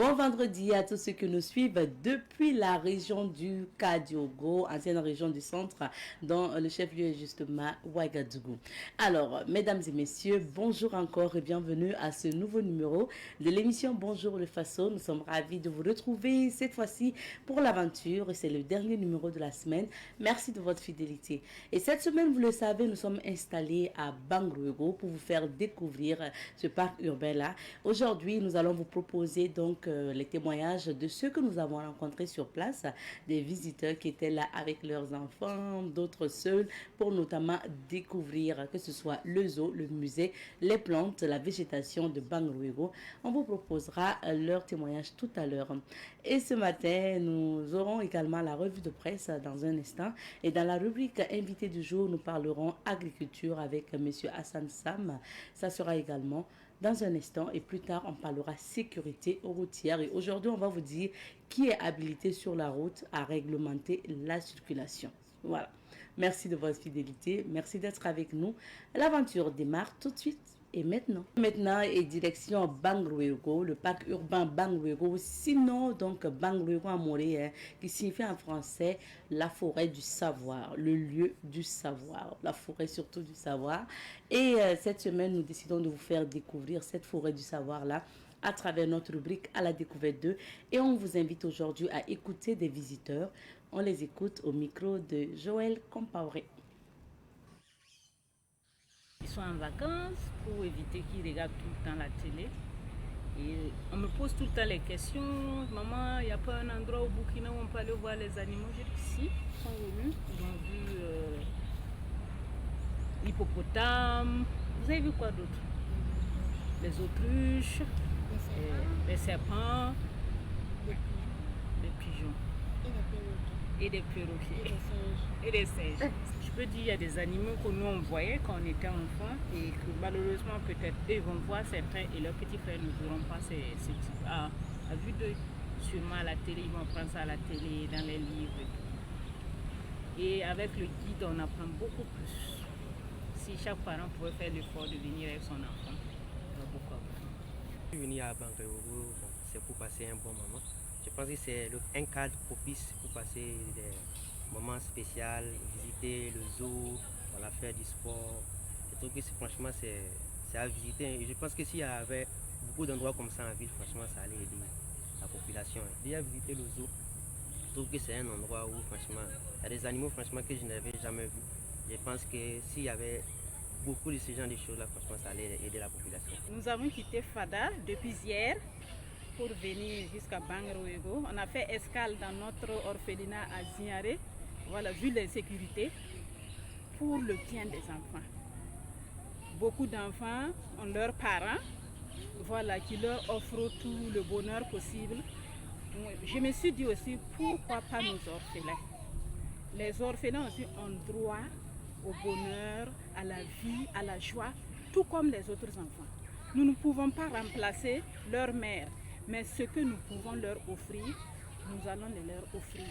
Bon vendredi à tous ceux qui nous suivent depuis la région du Kadiogo, ancienne région du centre, dont le chef-lieu est justement Ouagadougou. Alors, mesdames et messieurs, bonjour encore et bienvenue à ce nouveau numéro de l'émission Bonjour le Faso. Nous sommes ravis de vous retrouver cette fois-ci pour l'aventure et c'est le dernier numéro de la semaine. Merci de votre fidélité. Et cette semaine, vous le savez, nous sommes installés à Bangrouego pour vous faire découvrir ce parc urbain-là. Aujourd'hui, nous allons vous proposer donc les témoignages de ceux que nous avons rencontrés sur place, des visiteurs qui étaient là avec leurs enfants, d'autres seuls, pour notamment découvrir que ce soit le zoo, le musée, les plantes, la végétation de Bangrouego. On vous proposera leurs témoignages tout à l'heure. Et ce matin, nous aurons également la revue de presse dans un instant. Et dans la rubrique invité du jour, nous parlerons agriculture avec M. Hassan Sam. Ça sera également dans un instant et plus tard on parlera sécurité routière et aujourd'hui on va vous dire qui est habilité sur la route à réglementer la circulation. Voilà, merci de votre fidélité, merci d'être avec nous. L'aventure démarre tout de suite. Et maintenant est direction Bangrouego, le parc urbain Bangrouego, sinon donc Bangrouego à Morée, qui signifie en français la forêt du savoir, le lieu du savoir, la forêt surtout du savoir. Et cette semaine, nous décidons de vous faire découvrir cette forêt du savoir-là à travers notre rubrique à la découverte d'eux. Et on vous invite aujourd'hui à écouter des visiteurs. On les écoute au micro de Joël Compaoré. Ils sont en vacances pour éviter qu'ils regardent tout le temps la télé. Et on me pose tout le temps les questions. Maman, il n'y a pas un endroit au Burkina où on peut aller voir les animaux? J'ai dit si, ils sont venus. Ils ont vu l'hippopotame. Vous avez vu quoi d'autre? Les autruches, les serpents, les pigeons. Et des perroquets. Et des singes. Je peux dire qu'il y a des animaux que nous on voyait quand on était enfant et que malheureusement peut-être eux vont voir certains et leurs petits frères ne verront pas ces types à vue d'œil. Sûrement à la télé, ils vont prendre ça à la télé, dans les livres et tout. Et avec le guide, on apprend beaucoup plus. Si chaque parent pouvait faire l'effort de venir avec son enfant, on va beaucoup apprendre. Je suis venu à Bangrouego, c'est pour passer un bon moment. Je pense que c'est un cadre propice pour passer des moments spéciaux, visiter le zoo, voilà, faire du sport. Je trouve que franchement c'est à visiter. Et je pense que s'il y avait beaucoup d'endroits comme ça en ville, franchement ça allait aider la population. Déjà visiter le zoo, je trouve que c'est un endroit où franchement il y a des animaux franchement que je n'avais jamais vus. Je pense que s'il y avait beaucoup de ce genre de choses-là, franchement ça allait aider la population. Nous avons quitté Fada depuis hier pour venir jusqu'à Bangrouego. On a fait escale dans notre orphelinat à Ziaré, voilà, vu les sécurités, pour le bien des enfants. Beaucoup d'enfants ont leurs parents, voilà, qui leur offrent tout le bonheur possible. Je me suis dit aussi, pourquoi pas nos orphelins? Les orphelins aussi ont droit au bonheur, à la vie, à la joie, tout comme les autres enfants. Nous ne pouvons pas remplacer leur mère, mais ce que nous pouvons leur offrir, nous allons les leur offrir.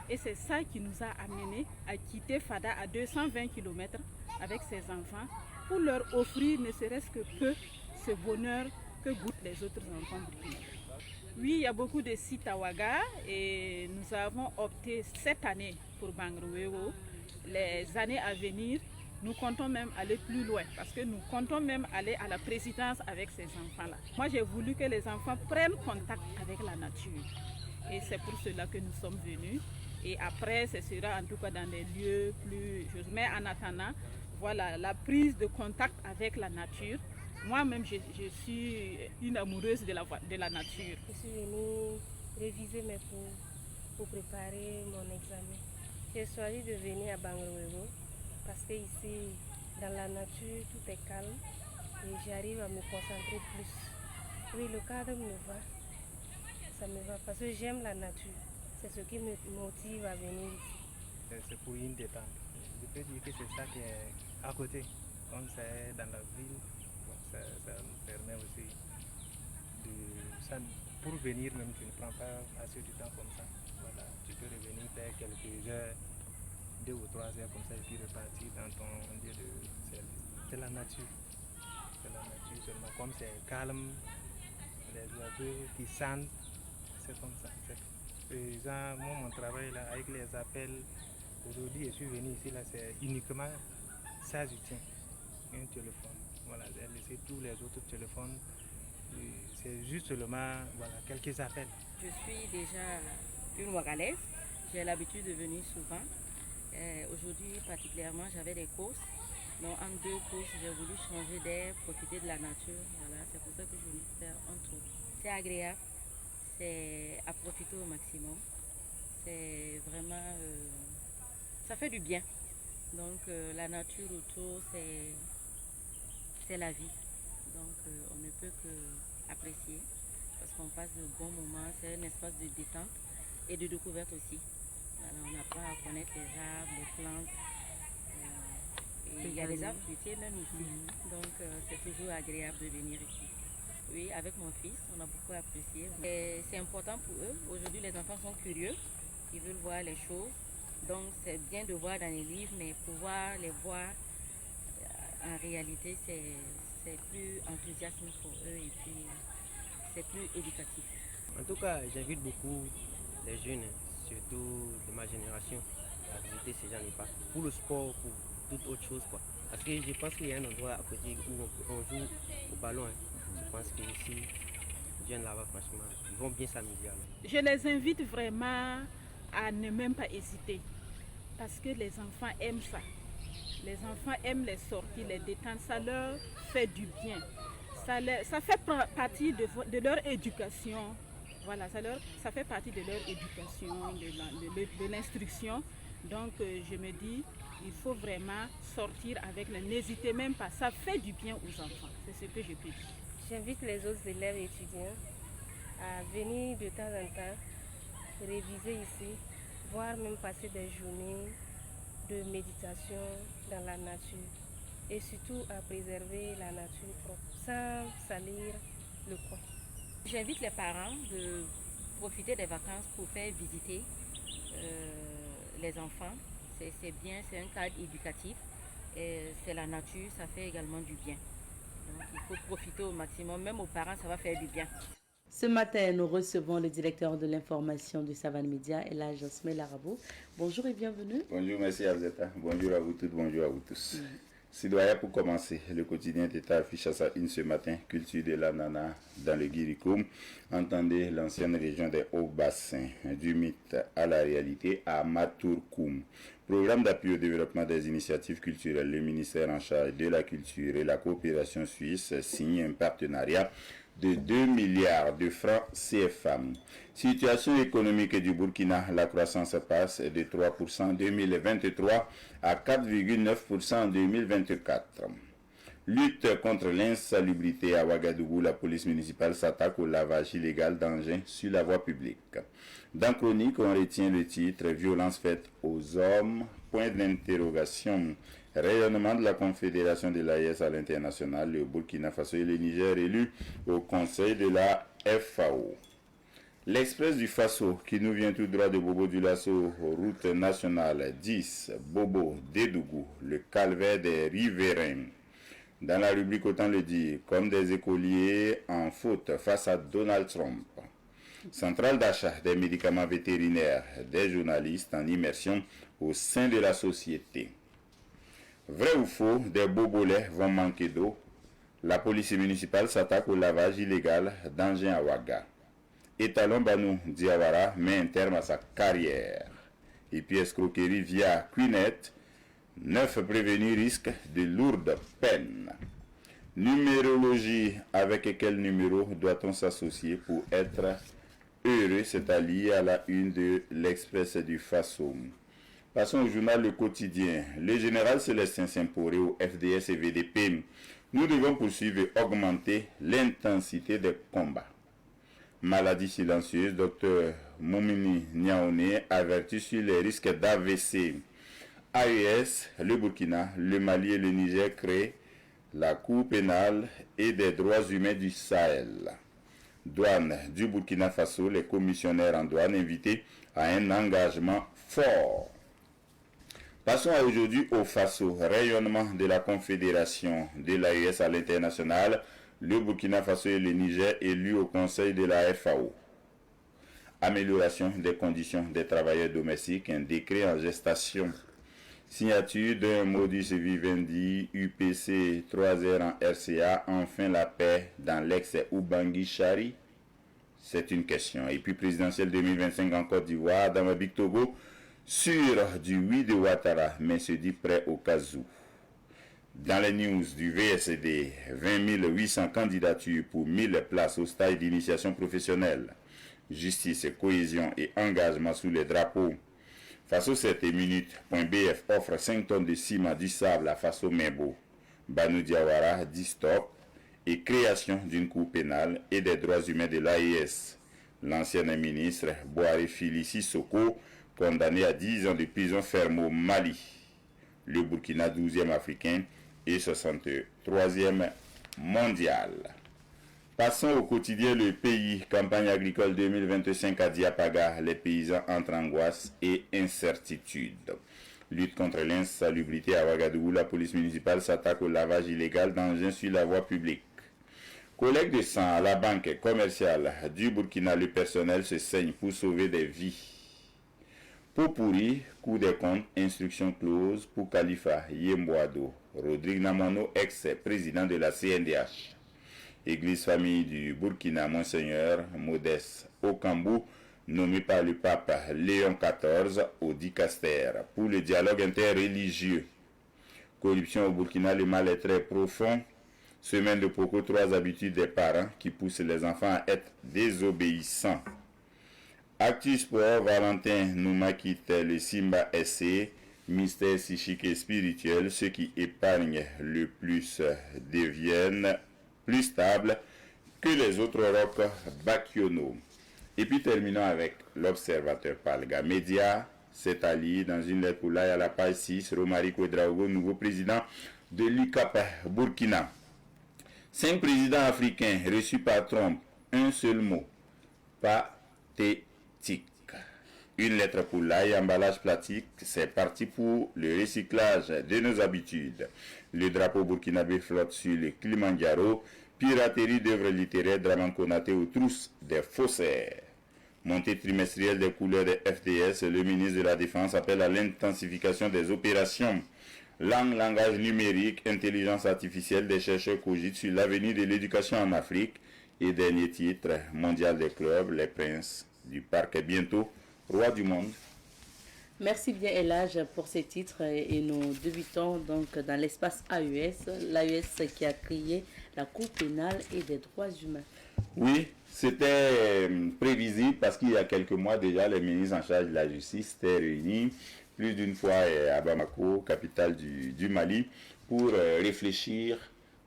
Et c'est ça qui nous a amenés à quitter Fada à 220 km avec ses enfants pour leur offrir ne serait-ce que peu ce bonheur que goûtent les autres enfants burkinabés. Oui, il y a beaucoup de sites à Ouaga et nous avons opté cette année pour Bangrouego. Les années à venir, nous comptons même aller plus loin parce que nous comptons même aller à la présidence avec ces enfants-là. Moi, j'ai voulu que les enfants prennent contact avec la nature et c'est pour cela que nous sommes venus. Et après, ce sera en tout cas dans des lieux plus... Mais en attendant, voilà, la prise de contact avec la nature. Moi-même, je suis une amoureuse de la nature. Je suis venue réviser mes cours pour préparer mon examen. J'ai choisi de venir à Bangrouego parce que ici, dans la nature, tout est calme et j'arrive à me concentrer plus. Oui, le cadre me va. Ça me va parce que j'aime la nature. C'est ce qui me motive à venir ici. C'est pour une détente. Je peux dire que c'est ça qui est à côté. Comme c'est dans la ville, ça me permet aussi de... pour venir même, tu ne prends pas assez de temps comme ça. Voilà, tu peux revenir faire quelques heures, 2 ou 3 heures comme ça et puis repartir dans ton lieu de service. C'est la nature. C'est la nature seulement. Comme c'est calme, les oiseaux qui chantent, c'est comme ça. Et genre, moi, mon travail là, avec les appels, aujourd'hui, je suis venu ici, là, c'est uniquement ça, je tiens, un téléphone. Voilà, j'ai laissé tous les autres téléphones. C'est juste seulement voilà, quelques appels. Je suis déjà une Ouagalaise. J'ai l'habitude de venir souvent. Aujourd'hui, particulièrement, j'avais des courses. Donc, en 2 courses, j'ai voulu changer d'air, profiter de la nature. Voilà, c'est pour ça que je voulais faire un tour. C'est agréable, c'est à profiter au maximum. C'est vraiment... ça fait du bien. Donc, la nature autour, c'est la vie. Donc, on ne peut que apprécier parce qu'on passe de bons moments. C'est un espace de détente et de découverte aussi. Alors, on apprend à connaître les arbres, les plantes. Et il y a des arbres fruitiers même ici. Donc, c'est toujours agréable de venir ici. Oui, avec mon fils, on a beaucoup apprécié. C'est important pour eux. Aujourd'hui, les enfants sont curieux. Ils veulent voir les choses. Donc, c'est bien de voir dans les livres, mais pouvoir les voir en réalité, c'est plus enthousiasme pour eux et puis c'est plus éducatif. En tout cas, j'invite beaucoup les jeunes, surtout de ma génération, à visiter ces gens-là parcs pour le sport, pour toute autre chose, quoi. Parce que je pense qu'il y a un endroit à côté où on joue au ballon. Je pense que ici, les jeunes là-bas, franchement, ils vont bien s'amuser. Je les invite vraiment à ne même pas hésiter parce que les enfants aiment ça. Les enfants aiment les sorties, les détentes, ça leur fait du bien. Ça fait partie de leur éducation. Voilà, ça fait partie de leur éducation, de l'instruction. Donc je me dis, il faut vraiment sortir avec les... N'hésitez même pas, ça fait du bien aux enfants. C'est ce que je peux dire. J'invite les autres élèves et étudiants à venir de temps en temps réviser ici, voire même passer des journées de méditation dans la nature et surtout à préserver la nature propre sans salir le coin. J'invite les parents de profiter des vacances pour faire visiter les enfants. C'est bien, c'est un cadre éducatif, c'est la nature, ça fait également du bien. Donc il faut profiter au maximum, même aux parents ça va faire du bien. Ce matin, nous recevons le directeur de l'information du Savane Média, Elhadj Osmel Arabo. Bonjour et bienvenue. Bonjour, merci Abzeta. Bonjour à vous toutes, bonjour à vous tous. Citoyens, pour commencer, le quotidien d'État affiche à sa une ce matin, culture de l'ananas dans le Guirikoum. Entendez l'ancienne région des Hauts-Bassins, du mythe à la réalité à Matourkoum. Programme d'appui au développement des initiatives culturelles. Le ministère en charge de la culture et la coopération suisse signe un partenariat de 2 milliards de francs CFA. Situation économique du Burkina, la croissance passe de 3% en 2023 à 4,9% en 2024. Lutte contre l'insalubrité à Ouagadougou, la police municipale s'attaque au lavage illégal d'engins sur la voie publique. Dans Chronique, on retient le titre « Violence faite aux hommes », point d'interrogation. Rayonnement de la Confédération de l'AES à l'international, le Burkina Faso et le Niger élus au conseil de la FAO. L'Express du Faso, qui nous vient tout droit de Bobo du Lasso, route nationale 10, Bobo, Dédougou, le calvaire des riverains. Dans la rubrique Autant le dire, comme des écoliers en faute face à Donald Trump. Centrale d'achat des médicaments vétérinaires, des journalistes en immersion au sein de la société. Vrai ou faux, des bobolets vont manquer d'eau. La police municipale s'attaque au lavage illégal d'engins à Ouaga. Étalon Banou Diawara met un terme à sa carrière. Et puis escroquerie via Queenet, 9 prévenus risquent de lourdes peines. Numérologie, avec quel numéro doit-on s'associer pour être heureux? C'est allié à la une de l'Express du Faso. Passons au journal Le Quotidien. Le général Célestin Simporé au FDS et VDP. Nous devons poursuivre et augmenter l'intensité des combats. Maladie silencieuse, Dr Moumini Niaoné avertit sur les risques d'AVC. AES, le Burkina, le Mali et le Niger créent la Cour pénale et des droits humains du Sahel. Douane du Burkina Faso, les commissionnaires en douane invités à un engagement fort. Passons à aujourd'hui au Faso, rayonnement de la Confédération de l'AES à l'international, le Burkina Faso et le Niger élus au conseil de la FAO. amélioration des conditions des travailleurs domestiques, un décret en gestation. Signature d'un modus vivendi UPC 3R en RCA, enfin la paix dans l'ex-Ubangui Chari. C'est une question. Et puis présidentielle 2025 en Côte d'Ivoire, Damabik Togo, sur du oui de Ouattara, mais se dit prêt au cas où. Dans les news du VSD, 20 800 candidatures pour 1000 places au stage d'initiation professionnelle. Justice, cohésion et engagement sous les drapeaux. Faso 7 minutes.bf offre 5 tonnes de ciment du sable à Faso Membo. Banu Diawara dit stop et création d'une cour pénale et des droits humains de l'AES. L'ancienne ministre Boari Fili Sissoko, condamné à 10 ans de prison ferme au Mali. Le Burkina 12e africain et 63e mondial. Passons au quotidien Le Pays, campagne agricole 2025 à Diapaga. Les paysans entre angoisse et incertitude. Lutte contre l'insalubrité à Ouagadougou, la police municipale s'attaque au lavage illégal d'engins sur la voie publique. Collecte de sang à la banque commerciale du Burkina, le personnel se saigne pour sauver des vies. Pour pourri, coup des comptes, instruction close pour Khalifa Yemboado. Rodrigue Namono, ex-président de la CNDH. Église famille du Burkina, Monseigneur Modeste Okambou, nommé par le pape Léon XIV au dicaster pour le dialogue interreligieux. Corruption au Burkina, le mal est très profond. Semaine de Poko, 3 habitudes des parents qui poussent les enfants à être désobéissants. Actu Sport, Valentin Nouma quitte le Simba SC. Mystère psychique et spirituel, ceux qui épargnent le plus deviennent plus stables que les autres rocs bakiono. Et puis terminons avec l'observateur Palga Média. C'est Ali dans une lettre pour l'AI à la page 6. Romari Ouedraogo, nouveau président de l'UCAP Burkina. 5 présidents africains reçus par Trump. Un seul mot. Pathétique. Une lettre pour l'AI, emballage plastique. C'est parti pour le recyclage de nos habitudes. Le drapeau burkinabé flotte sur le Kilimanjaro. Piraterie d'œuvres littéraires, Draman Konaté aux trousses des faussaires. Montée trimestrielle des couleurs des FDS, le ministre de la Défense appelle à l'intensification des opérations. Langue, langage numérique, intelligence artificielle, des chercheurs cogitent sur l'avenir de l'éducation en Afrique. Et dernier titre, mondial des clubs, les princes du parc est bientôt roi du monde. Merci bien Elage pour ces titres et nous débutons donc dans l'espace AES, l'AES qui a créé la Cour pénale et des droits humains. Oui, c'était prévisible parce qu'il y a quelques mois déjà, les ministres en charge de la justice étaient réunis plus d'une fois à Bamako, capitale du Mali, pour réfléchir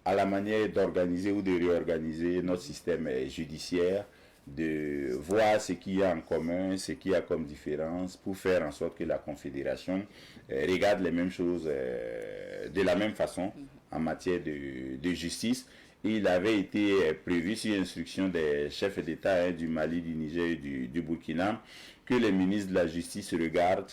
à la manière d'organiser ou de réorganiser notre système judiciaire, de voir ce qu'il y a en commun, ce qu'il y a comme différence, pour faire en sorte que la Confédération regarde les mêmes choses de la même façon en matière de justice. Et il avait été prévu, sur instruction des chefs d'État du Mali, du Niger et du Burkina, que les ministres de la Justice regardent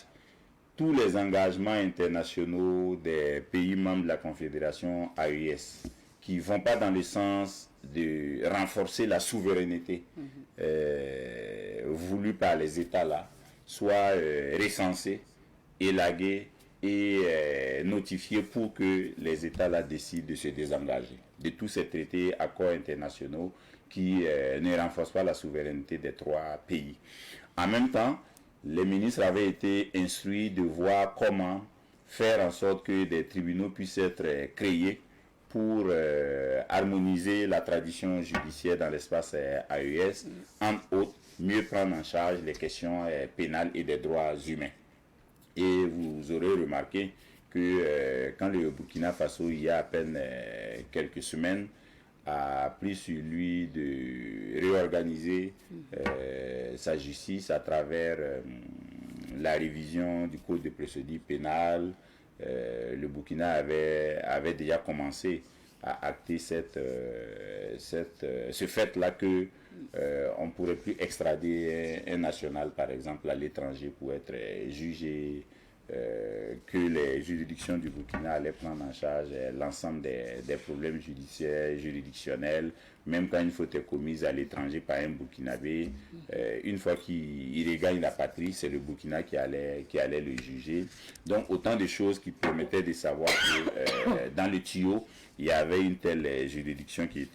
tous les engagements internationaux des pays membres de la Confédération AES, qui ne vont pas dans le sens de renforcer la souveraineté voulue par les États-là, soit recensés, élagués et notifiés pour que les États-là décident de se désengager de tous ces traités, accords internationaux qui ne renforcent pas la souveraineté des 3 pays. En même temps, les ministres avaient été instruits de voir comment faire en sorte que des tribunaux puissent être créés pour harmoniser la tradition judiciaire dans l'espace AES, entre autres, mieux prendre en charge les questions pénales et des droits humains. Et vous aurez remarqué que quand le Burkina Faso, il y a à peine quelques semaines, a pris sur lui de réorganiser sa justice à travers la révision du code de procédure pénale, le Burkina avait déjà commencé à acter ce fait-là que on ne pourrait plus extrader un national, par exemple, à l'étranger pour être jugé que les juridictions du Burkina allaient prendre en charge l'ensemble des problèmes judiciaires, juridictionnels, même quand une faute est commise à l'étranger par un Burkinabé, une fois qu'il regagne la patrie, c'est le Burkina qui allait le juger. Donc autant de choses qui permettaient de savoir que dans le tuyau, il y avait une telle juridiction qui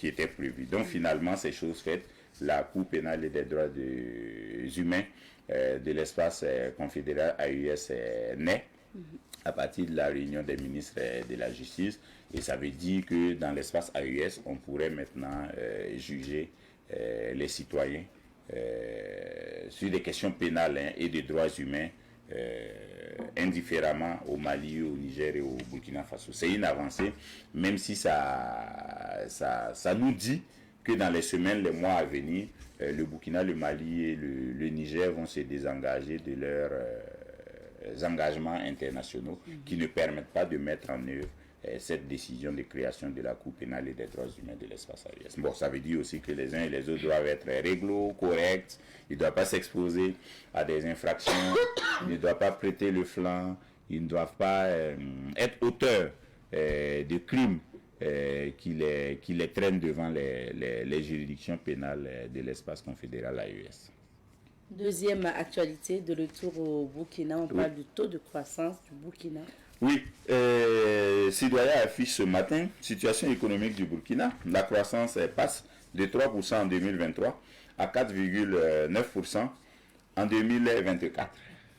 était prévue. Donc finalement, ces choses faites, la Cour pénale et des droits humains de l'espace confédéral AUS naît à partir de la réunion des ministres de la Justice, et ça veut dire que dans l'espace AUS, on pourrait maintenant juger les citoyens sur des questions pénales et de droits humains indifféremment au Mali, au Niger et au Burkina Faso. C'est une avancée, même si ça nous dit que dans les semaines, les mois à venir, le Burkina, le Mali et le Niger vont se désengager de leurs engagements internationaux qui ne permettent pas de mettre en œuvre cette décision de création de la Cour pénale et des droits humains de l'espace AES. Bon, ça veut dire aussi que les uns et les autres doivent être réglo, corrects, ils ne doivent pas s'exposer à des infractions, ils ne doivent pas prêter le flanc, ils ne doivent pas être auteurs de crimes qui les traînent devant les juridictions pénales de l'espace confédéral AES. Deuxième actualité, de retour au Burkina, on parle du taux de croissance du Burkina. Oui, Citoyen affiche ce matin, situation économique du Burkina. La croissance passe de 3% en 2023 à 4,9% en 2024.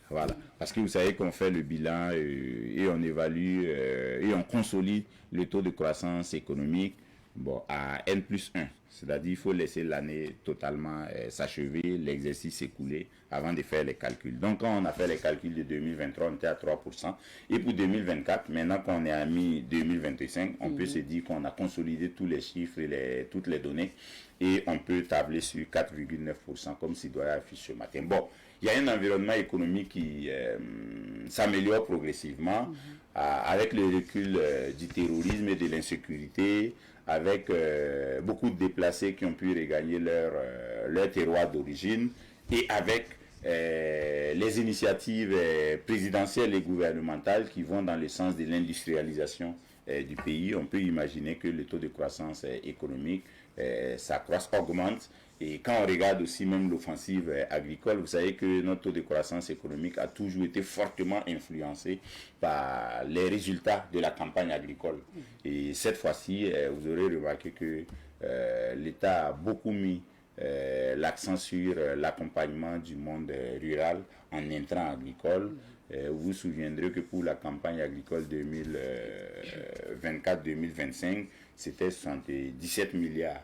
Voilà, parce que vous savez qu'on fait le bilan et on évalue et on consolide le taux de croissance économique à N+1. C'est-à-dire qu'il faut laisser l'année totalement s'achever, l'exercice s'écouler avant de faire les calculs. Donc quand on a fait les calculs de 2023, on était à 3%. Et pour 2024, maintenant qu'on est à mi-2025, on peut se dire qu'on a consolidé tous les chiffres et toutes les données. Et on peut tabler sur 4,9% comme Citoyen affiche ce matin. Bon, il y a un environnement économique qui s'améliore progressivement avec le recul du terrorisme et de l'insécurité, avec beaucoup de déplacés qui ont pu regagner leur terroir d'origine, et avec les initiatives présidentielles et gouvernementales qui vont dans le sens de l'industrialisation du pays. On peut imaginer que le taux de croissance économique s'accroisse, augmente. Et quand on regarde aussi même l'offensive agricole, vous savez que notre taux de croissance économique a toujours été fortement influencé par les résultats de la campagne agricole. Et cette fois-ci, vous aurez remarqué que l'État a beaucoup mis l'accent sur l'accompagnement du monde rural en intrants agricoles. Vous vous souviendrez que pour la campagne agricole 2024-2025, c'était 77 milliards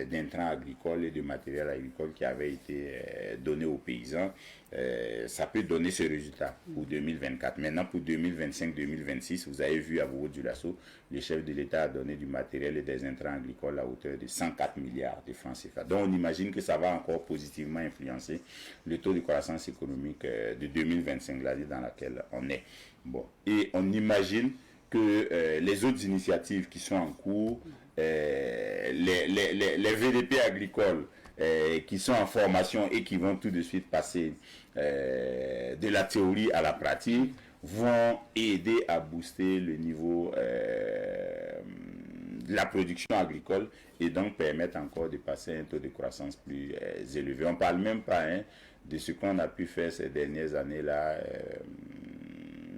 d'intrants agricoles et de matériel agricole qui avaient été donnés aux paysans. Ça peut donner ce résultat pour 2024. Maintenant, pour 2025-2026, vous avez vu à Bobo-Dioulasso, le chef de l'État a donné du matériel et des intrants agricoles à hauteur de 104 milliards de francs CFA. Donc, on imagine que ça va encore positivement influencer le taux de croissance économique de 2025, l'année dans laquelle on est. Bon. Et on imagine que les autres initiatives qui sont en cours, les VDP agricoles qui sont en formation et qui vont tout de suite passer de la théorie à la pratique, vont aider à booster le niveau de la production agricole et donc permettre encore de passer à un taux de croissance plus élevé. On ne parle même pas de ce qu'on a pu faire ces dernières années-là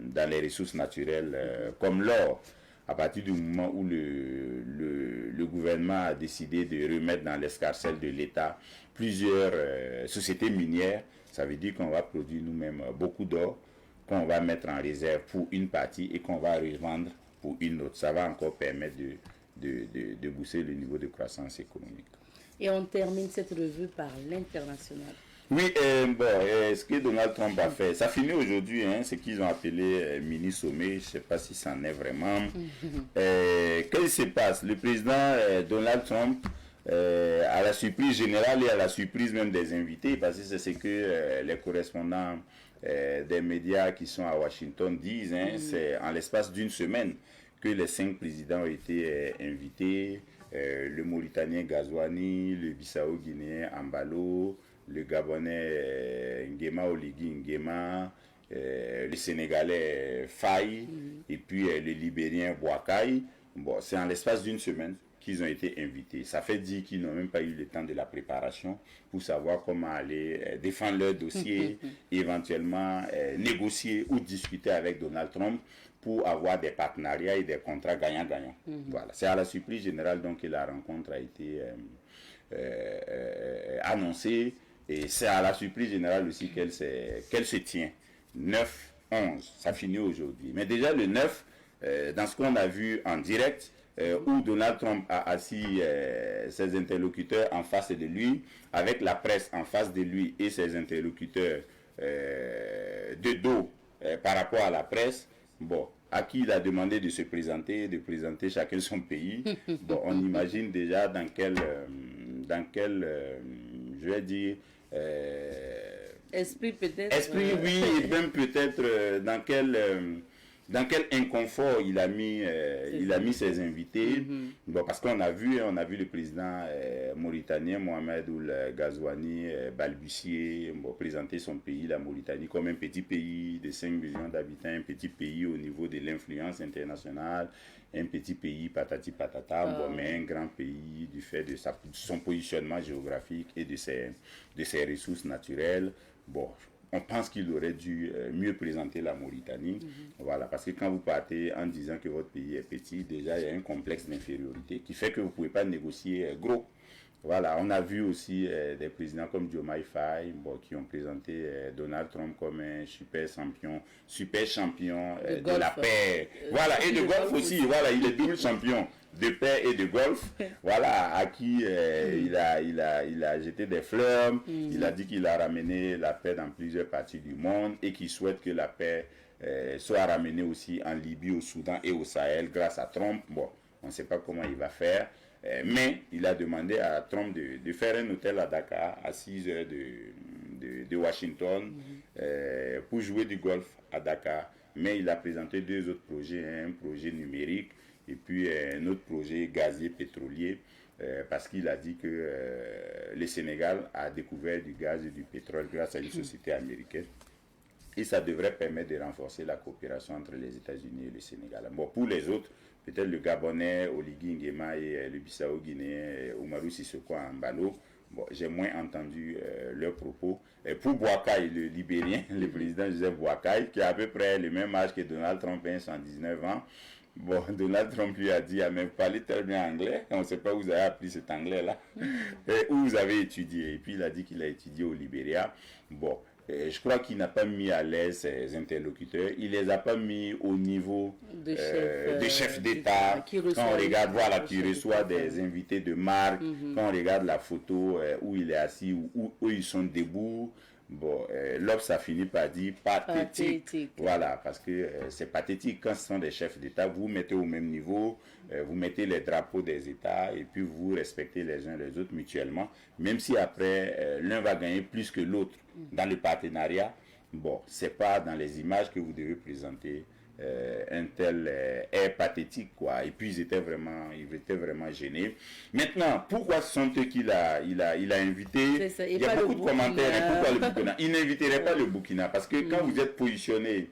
dans les ressources naturelles comme l'or. À partir du moment où le gouvernement a décidé de remettre dans l'escarcelle de l'État plusieurs sociétés minières, ça veut dire qu'on va produire nous-mêmes beaucoup d'or, qu'on va mettre en réserve pour une partie et qu'on va revendre pour une autre. Ça va encore permettre de booster le niveau de croissance économique. Et on termine cette revue par l'international. Oui, ce que Donald Trump a fait, ça finit aujourd'hui, ce qu'ils ont appelé mini-sommet, je ne sais pas si ça en est vraiment. Qu'est-ce qui se passe? Le président Donald Trump, à la surprise générale et à la surprise même des invités, parce que c'est ce que les correspondants des médias qui sont à Washington disent, c'est en l'espace d'une semaine que les 5 présidents ont été invités, le Mauritanien Ghazouani, le Bissau-Guinéen Ambalo, le Gabonais Nguema Oligui Nguema le Sénégalais Faye et puis le Libérien Boakai. Bon, c'est en l'espace d'une semaine qu'ils ont été invités. Ça fait dire qu'ils n'ont même pas eu le temps de la préparation pour savoir comment aller défendre leur dossier, éventuellement négocier ou discuter avec Donald Trump pour avoir des partenariats et des contrats gagnant-gagnant. Voilà. C'est à la surprise générale donc que la rencontre a été annoncée, et c'est à la surprise générale aussi qu'elle se tient. 9-11, ça finit aujourd'hui. Mais déjà le 9, dans ce qu'on a vu en direct, où Donald Trump a assis ses interlocuteurs en face de lui, avec la presse en face de lui et ses interlocuteurs de dos par rapport à la presse, bon, à qui il a demandé de se présenter, de présenter chacun son pays. Bon, on imagine déjà dans quel je vais dire, esprit peut-être. Esprit, oui, et même peut-être dans quel inconfort il a mis ses invités. Bon, parce qu'on a vu le président mauritanien Mohamed Ould Ghazouani balbutier, présenter son pays, la Mauritanie, comme un petit pays de 5 millions d'habitants, un petit pays au niveau de l'influence internationale, un petit pays patati patata, mais un grand pays du fait de son positionnement géographique et de ses ressources naturelles. Bon, on pense qu'il aurait dû mieux présenter la Mauritanie. Voilà, parce que quand vous partez en disant que votre pays est petit, déjà il y a un complexe d'infériorité qui fait que vous ne pouvez pas négocier gros. Voilà, on a vu aussi des présidents comme Diomaye Faye qui ont présenté Donald Trump comme un super champion de la paix. Voilà, et de golf aussi. Voilà, il est double champion de paix et de golf. Voilà, à qui il a jeté des fleurs. Il a dit qu'il a ramené la paix dans plusieurs parties du monde et qu'il souhaite que la paix soit ramenée aussi en Libye, au Soudan et au Sahel grâce à Trump. Bon, on ne sait pas comment il va faire. Mais il a demandé à Trump de faire un hôtel à Dakar à 6 heures de Washington pour jouer du golf à Dakar. Mais il a présenté 2 autres projets, un projet numérique et puis un autre projet gazier pétrolier, parce qu'il a dit que le Sénégal a découvert du gaz et du pétrole grâce à une société américaine. Et ça devrait permettre de renforcer la coopération entre les États-Unis et le Sénégal. Bon, pour les autres, peut-être le Gabonais, Oligui Nguema et le Bissau-Guinéen, Oumarou Sissoko Ambalo, bon, j'ai moins entendu leurs propos. Et pour Boakai, le Libérien, le président Joseph Boakai, qui a à peu près le même âge que Donald Trump, 119 ans, bon, Donald Trump lui a dit, ah, mais vous parlez très bien anglais, on ne sait pas où vous avez appris cet anglais-là, et où vous avez étudié. Et puis il a dit qu'il a étudié au Libéria. Bon, je crois qu'il n'a pas mis à l'aise ses interlocuteurs, il les a pas mis au niveau de chef d'État. Quand on regarde, voilà, qui reçoit des invités de marque, quand on regarde la photo où il est assis, où ils sont debout, bon, l'Obs a fini par dire pathétique. Voilà, parce que c'est pathétique quand ce sont des chefs d'État, vous mettez au même niveau, vous mettez les drapeaux des États et puis vous respectez les uns les autres mutuellement, même si après l'un va gagner plus que l'autre dans le partenariat. Bon, c'est pas dans les images que vous devez présenter un tel air pathétique, quoi. Et puis ils étaient vraiment gênés. Maintenant, pourquoi ce sont eux qu'il a invité? Il y a beaucoup de commentaires. Pourquoi le Burkina? Il n'inviterait pas le Burkina parce que quand vous êtes positionné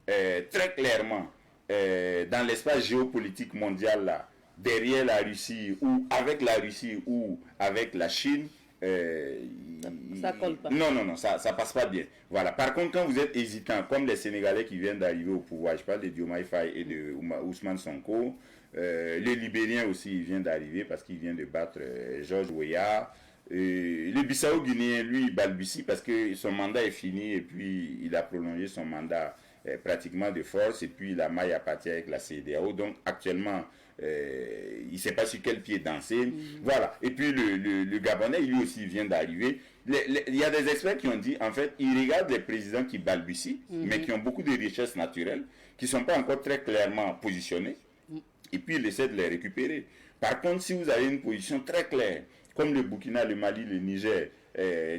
très clairement dans l'espace géopolitique mondial là, derrière la Russie ou avec la Russie ou avec la Chine, ça colle pas. Non, ça passe pas bien. Voilà. Par contre, quand vous êtes hésitant, comme les Sénégalais qui viennent d'arriver au pouvoir, je parle de Diomaye Faye et de Ousmane Sonko, le Libérien aussi il vient d'arriver parce qu'il vient de battre George Weah. Le Bissau-Guinéen, lui, il balbutie parce que son mandat est fini et puis il a prolongé son mandat pratiquement de force et puis la maille appartient avec la CEDEAO. Donc actuellement, il ne sait pas sur quel pied danser. Voilà. Et puis le Gabonais, lui aussi, vient d'arriver. Il y a des experts qui ont dit, en fait, ils regardent les présidents qui balbutient, mais qui ont beaucoup de richesses naturelles, qui ne sont pas encore très clairement positionnés, et puis ils essaient de les récupérer. Par contre, si vous avez une position très claire, comme le Burkina, le Mali, le Niger,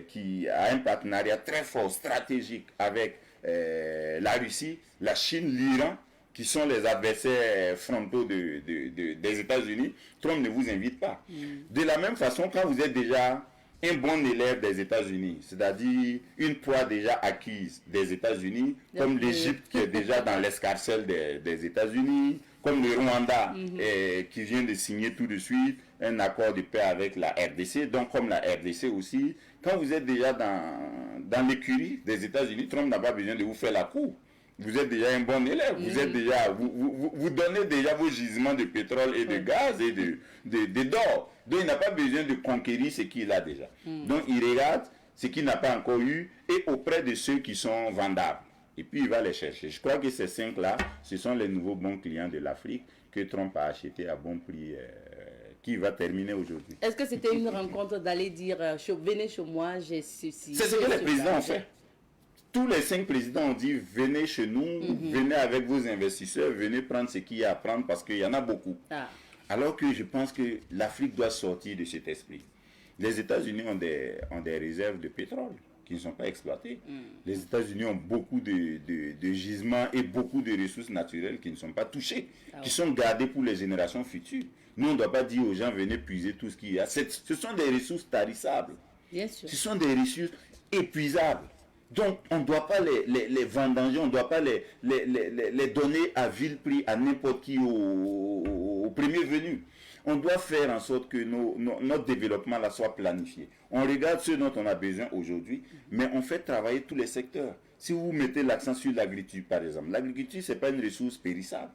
qui a un partenariat très fort, stratégique avec la Russie, la Chine, l'Iran, qui sont les adversaires frontaux des États-Unis, Trump ne vous invite pas. De la même façon, quand vous êtes déjà un bon élève des États-Unis, c'est-à-dire une proie déjà acquise des États-Unis, comme l'Égypte qui est déjà dans l'escarcelle des États-Unis, comme le Rwanda qui vient de signer tout de suite un accord de paix avec la RDC, donc comme la RDC aussi, quand vous êtes déjà dans l'écurie des États-Unis, Trump n'a pas besoin de vous faire la cour. Vous êtes déjà un bon élève, vous êtes déjà, vous donnez déjà vos gisements de pétrole et de gaz et d'or. Donc il n'a pas besoin de conquérir ce qu'il a déjà. Donc il regarde ce qu'il n'a pas encore eu et auprès de ceux qui sont vendables. Et puis il va les chercher. Je crois que ces 5-là, ce sont les nouveaux bons clients de l'Afrique que Trump a acheté à bon prix, qui va terminer aujourd'hui. Est-ce que c'était une rencontre d'aller dire venez chez moi, j'ai ceci? C'est ce que les présidents ont fait. Tous les 5 présidents ont dit venez chez nous, venez avec vos investisseurs, venez prendre ce qu'il y a à prendre parce qu'il y en a beaucoup. Alors que je pense que l'Afrique doit sortir de cet esprit. Les États-Unis ont des réserves de pétrole qui ne sont pas exploitées. Les États-Unis ont beaucoup de gisements et beaucoup de ressources naturelles qui ne sont pas touchées, qui sont gardées pour les générations futures. Nous, on ne doit pas dire aux gens venez puiser tout ce qu'il y a. Ce sont des ressources tarissables. Bien sûr. Ce sont des ressources épuisables. Donc, on ne doit pas les vendanger, on ne doit pas les donner à vil prix à n'importe qui au premier venu. On doit faire en sorte que notre développement là soit planifié. On regarde ce dont on a besoin aujourd'hui, mais on fait travailler tous les secteurs. Si vous mettez l'accent sur l'agriculture, par exemple, l'agriculture, ce n'est pas une ressource périssable.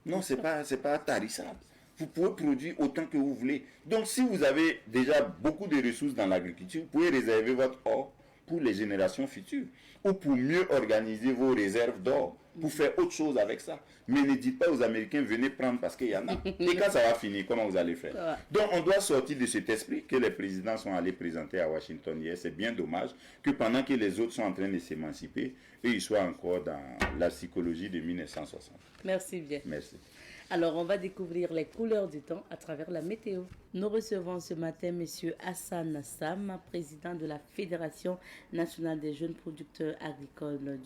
Non, ce n'est pas tarissable. Vous pouvez produire autant que vous voulez. Donc, si vous avez déjà beaucoup de ressources dans l'agriculture, vous pouvez réserver votre or pour les générations futures, ou pour mieux organiser vos réserves d'or, pour faire autre chose avec ça. Mais ne dites pas aux Américains, venez prendre parce qu'il y en a. Et quand ça va finir, comment vous allez faire? Donc on doit sortir de cet esprit que les présidents sont allés présenter à Washington hier. C'est bien dommage que pendant que les autres sont en train de s'émanciper, eux, ils soient encore dans la psychologie de 1960. Merci bien. Merci. Alors, on va découvrir les couleurs du temps à travers la météo. Nous recevons ce matin M. Hassan Sam, président de la Fédération nationale des jeunes producteurs agricoles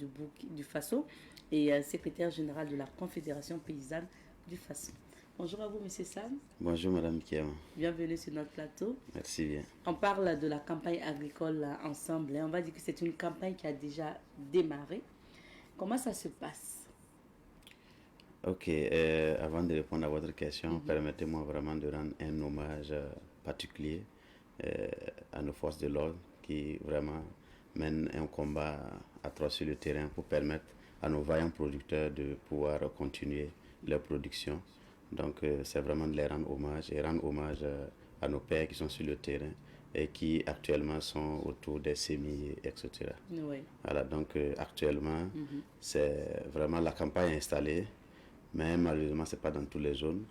du Faso et secrétaire général de la Confédération paysanne du Faso. Bonjour à vous, M. Sam. Bonjour, Mme Kiama. Bienvenue sur notre plateau. Merci bien. On parle de la campagne agricole ensemble. On va dire que c'est une campagne qui a déjà démarré. Comment ça se passe? Ok, avant de répondre à votre question, permettez-moi vraiment de rendre un hommage particulier à nos forces de l'ordre qui vraiment mènent un combat atroce sur le terrain pour permettre à nos vaillants producteurs de pouvoir continuer leur production. Donc c'est vraiment de les rendre hommage et rendre hommage à nos pères qui sont sur le terrain et qui actuellement sont autour des semis, etc. Oui. Voilà, donc actuellement, c'est vraiment la campagne installée. Mais malheureusement, ce n'est pas dans toutes les zones.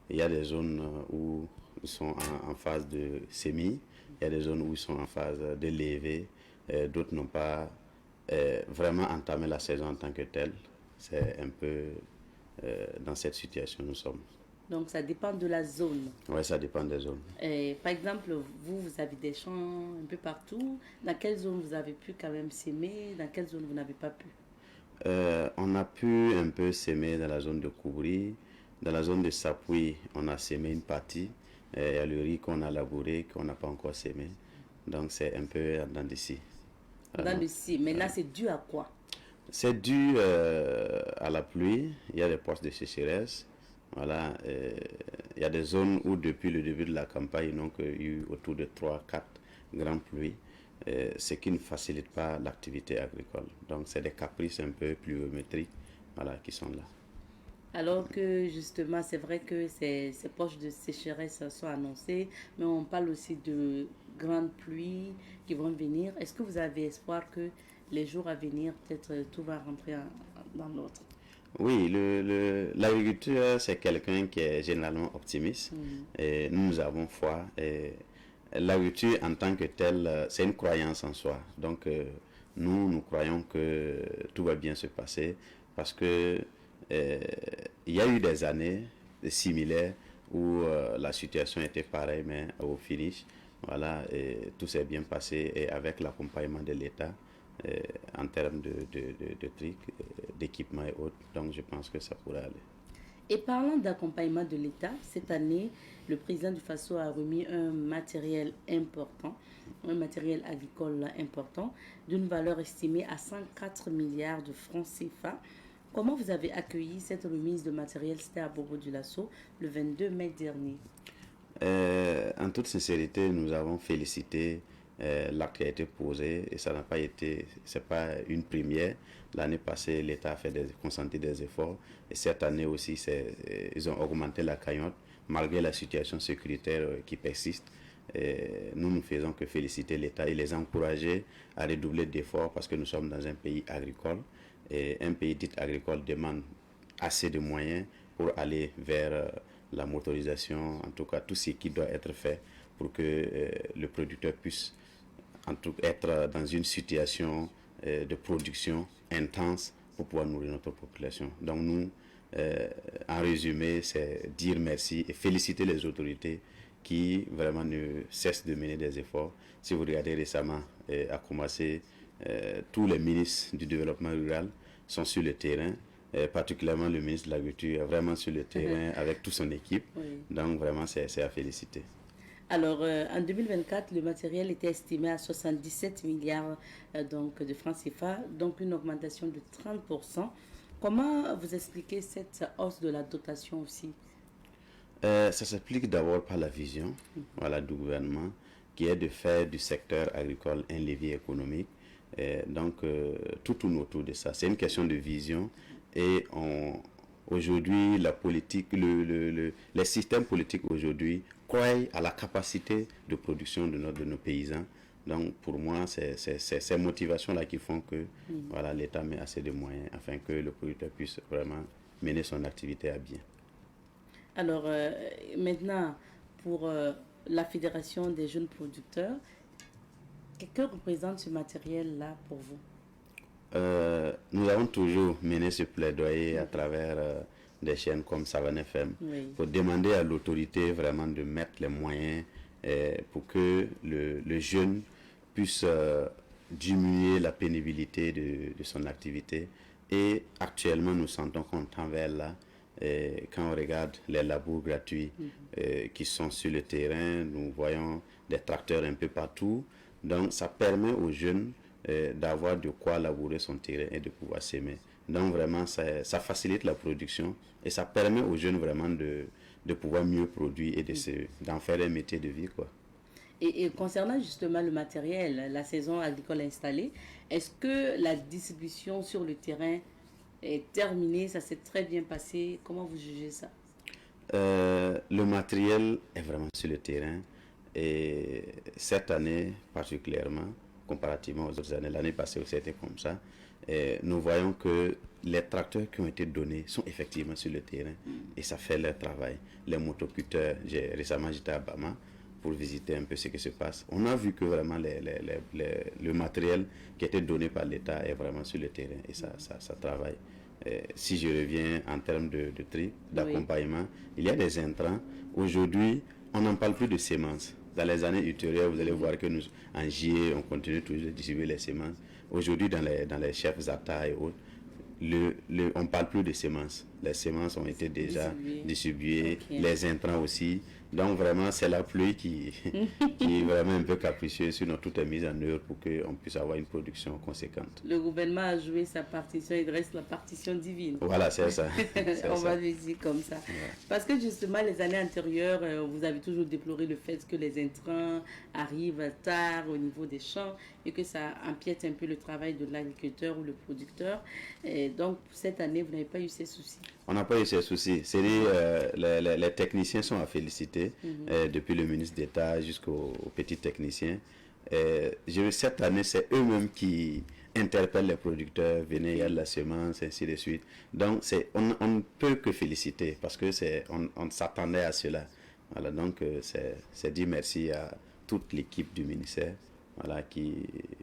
Il y a des zones où ils sont en phase de semis, il y a des zones où ils sont en phase de levée, d'autres n'ont pas vraiment entamé la saison en tant que telle. C'est un peu dans cette situation nous sommes. Donc ça dépend de la zone. Oui, ça dépend des zones. Par exemple, vous avez des champs un peu partout. Dans quelle zone vous avez pu quand même s'aimer? Dans quelle zone vous n'avez pas pu? On a pu un peu s'aimer dans la zone de Koubri. Dans la zone de Sapui, on a sémé une partie. Il y a le riz qu'on a labouré, qu'on n'a pas encore sémé. Donc c'est un peu dans d'ici. Dans d'ici. Mais là, c'est dû à quoi? C'est dû à la pluie. Il y a des postes de sécheresse. Voilà. Il y a des zones où depuis le début de la campagne, ils n'ont eu autour de 3-4 grandes pluies. Ce qui ne facilite pas l'activité agricole. Donc, c'est des caprices un peu pluviométriques qui sont là. Alors que, justement, c'est vrai que ces poches de sécheresse sont annoncées, mais on parle aussi de grandes pluies qui vont venir. Est-ce que vous avez espoir que les jours à venir, peut-être tout va rentrer dans l'ordre? Oui, l'agriculture, c'est quelqu'un qui est généralement optimiste. Et nous avons foi. Et l'agriculture en tant que telle, c'est une croyance en soi. Donc, nous croyons que tout va bien se passer parce que il y a eu des années similaires où la situation était pareille, mais au finish, voilà, et tout s'est bien passé et avec l'accompagnement de l'État en termes de trucs, d'équipement et autres. Donc, je pense que ça pourrait aller. Et parlant d'accompagnement de l'État, cette année, le président du FASO a remis un matériel important, un matériel agricole important, d'une valeur estimée à 104 milliards de francs CFA. Comment vous avez accueilli cette remise de matériel? C'était à Bobo-Dioulasso le 22 mai dernier. En toute sincérité, nous avons félicité l'acte qui a été posé et ça n'a pas été, c'est pas une première. L'année passée, l'État a fait consenti des efforts et cette année aussi, ils ont augmenté la cagnotte malgré la situation sécuritaire qui persiste. Nous ne faisons que féliciter l'État et les encourager à redoubler d'efforts parce que nous sommes dans un pays agricole et un pays dit agricole demande assez de moyens pour aller vers la motorisation, en tout cas tout ce qui doit être fait pour que le producteur puisse être dans une situation de production intense pour pouvoir nourrir notre population. Donc nous, en résumé, c'est dire merci et féliciter les autorités qui vraiment ne cessent de mener des efforts. Si vous regardez récemment, à commencer, tous les ministres du développement rural sont sur le terrain, particulièrement le ministre de l'Agriculture, vraiment sur le terrain avec toute son équipe. Oui. Donc vraiment, c'est à féliciter. Alors, en 2024, le matériel était estimé à 77 milliards donc, de francs CFA, donc une augmentation de 30%. Comment vous expliquez cette hausse de la dotation aussi? Ça s'explique d'abord par la vision du gouvernement, qui est de faire du secteur agricole un levier économique. Donc, tout tourne autour de ça. C'est une question de vision et aujourd'hui, la politique, les systèmes politiques aujourd'hui croient à la capacité de production de nos paysans. Donc, pour moi, c'est ces motivations-là qui font que l'État met assez de moyens afin que le producteur puisse vraiment mener son activité à bien. Alors, maintenant, pour la Fédération des jeunes producteurs, que représente ce matériel-là pour vous? Nous avons toujours mené ce plaidoyer à travers des chaînes comme Savane FM pour demander à l'autorité vraiment de mettre les moyens pour que le jeune puisse diminuer la pénibilité de son activité. Et actuellement, nous sentons qu'on tend vers là. Quand on regarde les labours gratuits qui sont sur le terrain, nous voyons des tracteurs un peu partout. Donc, ça permet aux jeunes d'avoir de quoi labourer son terrain et de pouvoir s'aimer. Donc, vraiment, ça facilite la production et ça permet aux jeunes vraiment de pouvoir mieux produire et d'en faire un métier de vie, quoi. Et concernant justement le matériel, la saison agricole installée, est-ce que la distribution sur le terrain est terminée? Ça s'est très bien passé. Comment vous jugez ça? Le matériel est vraiment sur le terrain. Et cette année particulièrement, comparativement aux autres années, l'année passée aussi c'était comme ça, nous voyons que les tracteurs qui ont été donnés sont effectivement sur le terrain et ça fait leur travail. Les motoculteurs, récemment j'étais à Bama pour visiter un peu ce qui se passe. On a vu que vraiment le matériel qui a été donné par l'État est vraiment sur le terrain et ça travaille. Si je reviens en termes de tri, d'accompagnement, il y a des intrants. Aujourd'hui, on n'en parle plus de semences. Dans les années ultérieures, vous allez voir que nous, en juillet, on continue toujours de distribuer les semences. Aujourd'hui, dans les chefs Zata et autres, on ne parle plus de semences. Les semences ont été déjà distribuées, les intrants aussi. Donc vraiment, c'est la pluie qui est vraiment un peu capricieuse, sinon tout est mis en œuvre pour qu'on puisse avoir une production conséquente. Le gouvernement a joué sa partition, il reste la partition divine. Voilà, c'est ça. On va le dire comme ça. Ouais. Parce que justement, les années antérieures, vous avez toujours déploré le fait que les intrants arrivent tard au niveau des champs et que ça empiète un peu le travail de l'agriculteur ou le producteur. Et donc, cette année, vous n'avez pas eu ces soucis? On n'a pas eu ces soucis. Les techniciens sont à féliciter, depuis le ministre d'État jusqu'aux petits techniciens. Cette année, c'est eux-mêmes qui interpellent les producteurs, venez, il y a de la semence, ainsi de suite. Donc, on ne peut que féliciter parce que on s'attendait à cela. Voilà, donc, c'est dire merci à toute l'équipe du ministère qui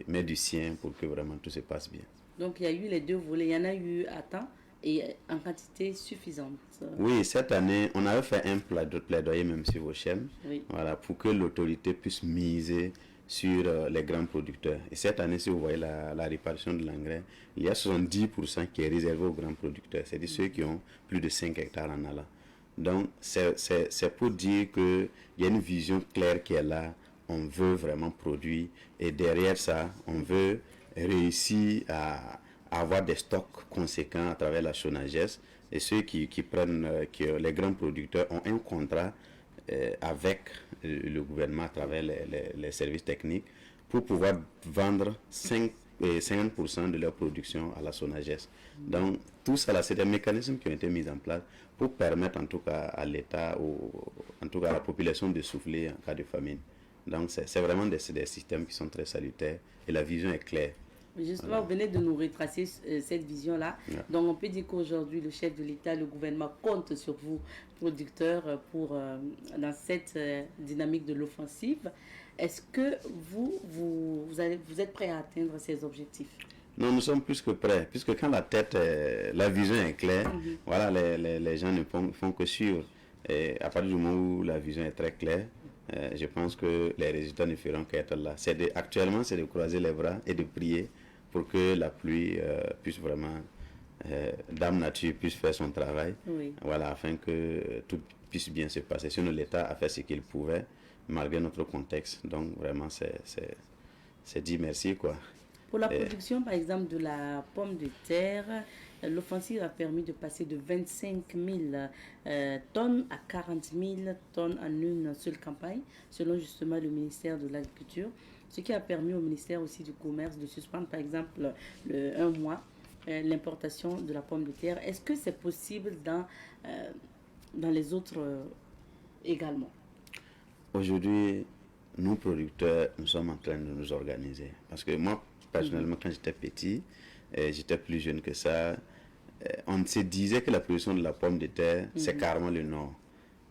met du sien pour que vraiment tout se passe bien. Donc, il y a eu les deux volets. Il y en a eu à temps et en quantité suffisante. Oui, cette année, on avait fait un plaidoyer même sur vos chaînes, pour que l'autorité puisse miser sur les grands producteurs. Et cette année, si vous voyez la répartition de l'engrais, il y a 70% qui est réservé aux grands producteurs, c'est-à-dire ceux qui ont plus de 5 hectares en allant. Donc, c'est pour dire qu'il y a une vision claire qui est là. On veut vraiment produire. Et derrière ça, on veut réussir à avoir des stocks conséquents à travers la Sonagesse. Et ceux qui prennent, les grands producteurs ont un contrat avec le gouvernement à travers les services techniques pour pouvoir vendre 50% de leur production à la Sonagesse. Donc, tout ça, c'est des mécanismes qui ont été mis en place pour permettre en tout cas à l'État, en tout cas à la population de souffler en cas de famine. Donc, c'est vraiment des systèmes qui sont très salutaires et la vision est claire. Justement, Voilà. vous venez de nous retracer cette vision-là. Ouais. Donc, on peut dire qu'aujourd'hui, le chef de l'État, le gouvernement compte sur vous, producteurs, pour, dans cette dynamique de l'offensive. Est-ce que vous êtes prêt à atteindre ces objectifs? Non, nous sommes plus que prêts, puisque quand la vision est claire, voilà, les gens ne font que suivre. Et à partir du moment où la vision est très claire, je pense que les résultats ne feront qu'être là. Actuellement, c'est de croiser les bras et de prier pour que la pluie puisse vraiment, Dame Nature puisse faire son travail, Oui. voilà, afin que tout puisse bien se passer. Sinon, l'État a fait ce qu'il pouvait, malgré notre contexte. Donc, vraiment, c'est dit merci, quoi. Pour la production, par exemple, de la pomme de terre, l'offensive a permis de passer de 25 000 tonnes à 40 000 tonnes en une seule campagne, selon justement le ministère de l'Agriculture. Ce qui a permis au ministère aussi du Commerce de suspendre, par exemple, un mois, l'importation de la pomme de terre. Est-ce que c'est possible dans les autres également? Aujourd'hui, nous producteurs, nous sommes en train de nous organiser. Parce que moi, personnellement, quand j'étais petit, j'étais plus jeune que ça, on se disait que la production de la pomme de terre, c'est carrément le nord.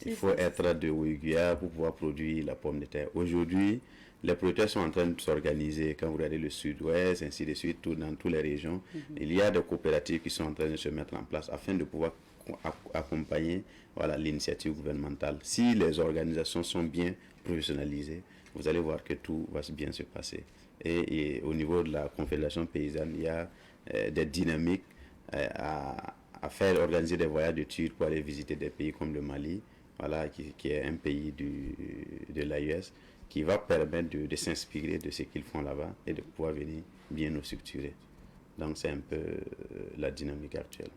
Il faut être de Ouiguiya pour pouvoir produire la pomme de terre. Aujourd'hui, les producteurs sont en train de s'organiser. Quand vous regardez le sud-ouest, ainsi de suite, dans toutes les régions, il y a des coopératives qui sont en train de se mettre en place afin de pouvoir accompagner, voilà, l'initiative gouvernementale. Si les organisations sont bien professionnalisées, vous allez voir que tout va bien se passer. Et au niveau de la Confédération paysanne, il y a des dynamiques à faire organiser des voyages de tour pour aller visiter des pays comme le Mali, voilà, qui est un pays de l'AES, qui va permettre de s'inspirer de ce qu'ils font là-bas et de pouvoir venir bien nous structurer. Donc c'est un peu la dynamique actuelle.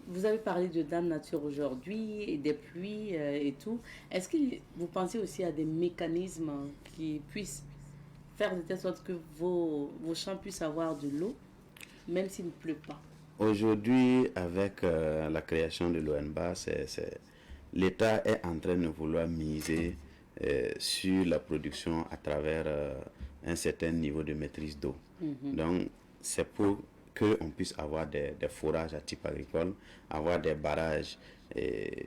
Vous avez parlé de Dame Nature aujourd'hui, et des pluies et tout. Est-ce que vous pensez aussi à des mécanismes qui puissent faire de telle sorte que vos champs puissent avoir de l'eau, même s'il ne pleut pas? Aujourd'hui, avec la création de l'ONBA, l'État est en train de vouloir miser sur la production à travers un certain niveau de maîtrise d'eau. Donc, c'est pour qu'on puisse avoir des forages à type agricole, avoir des barrages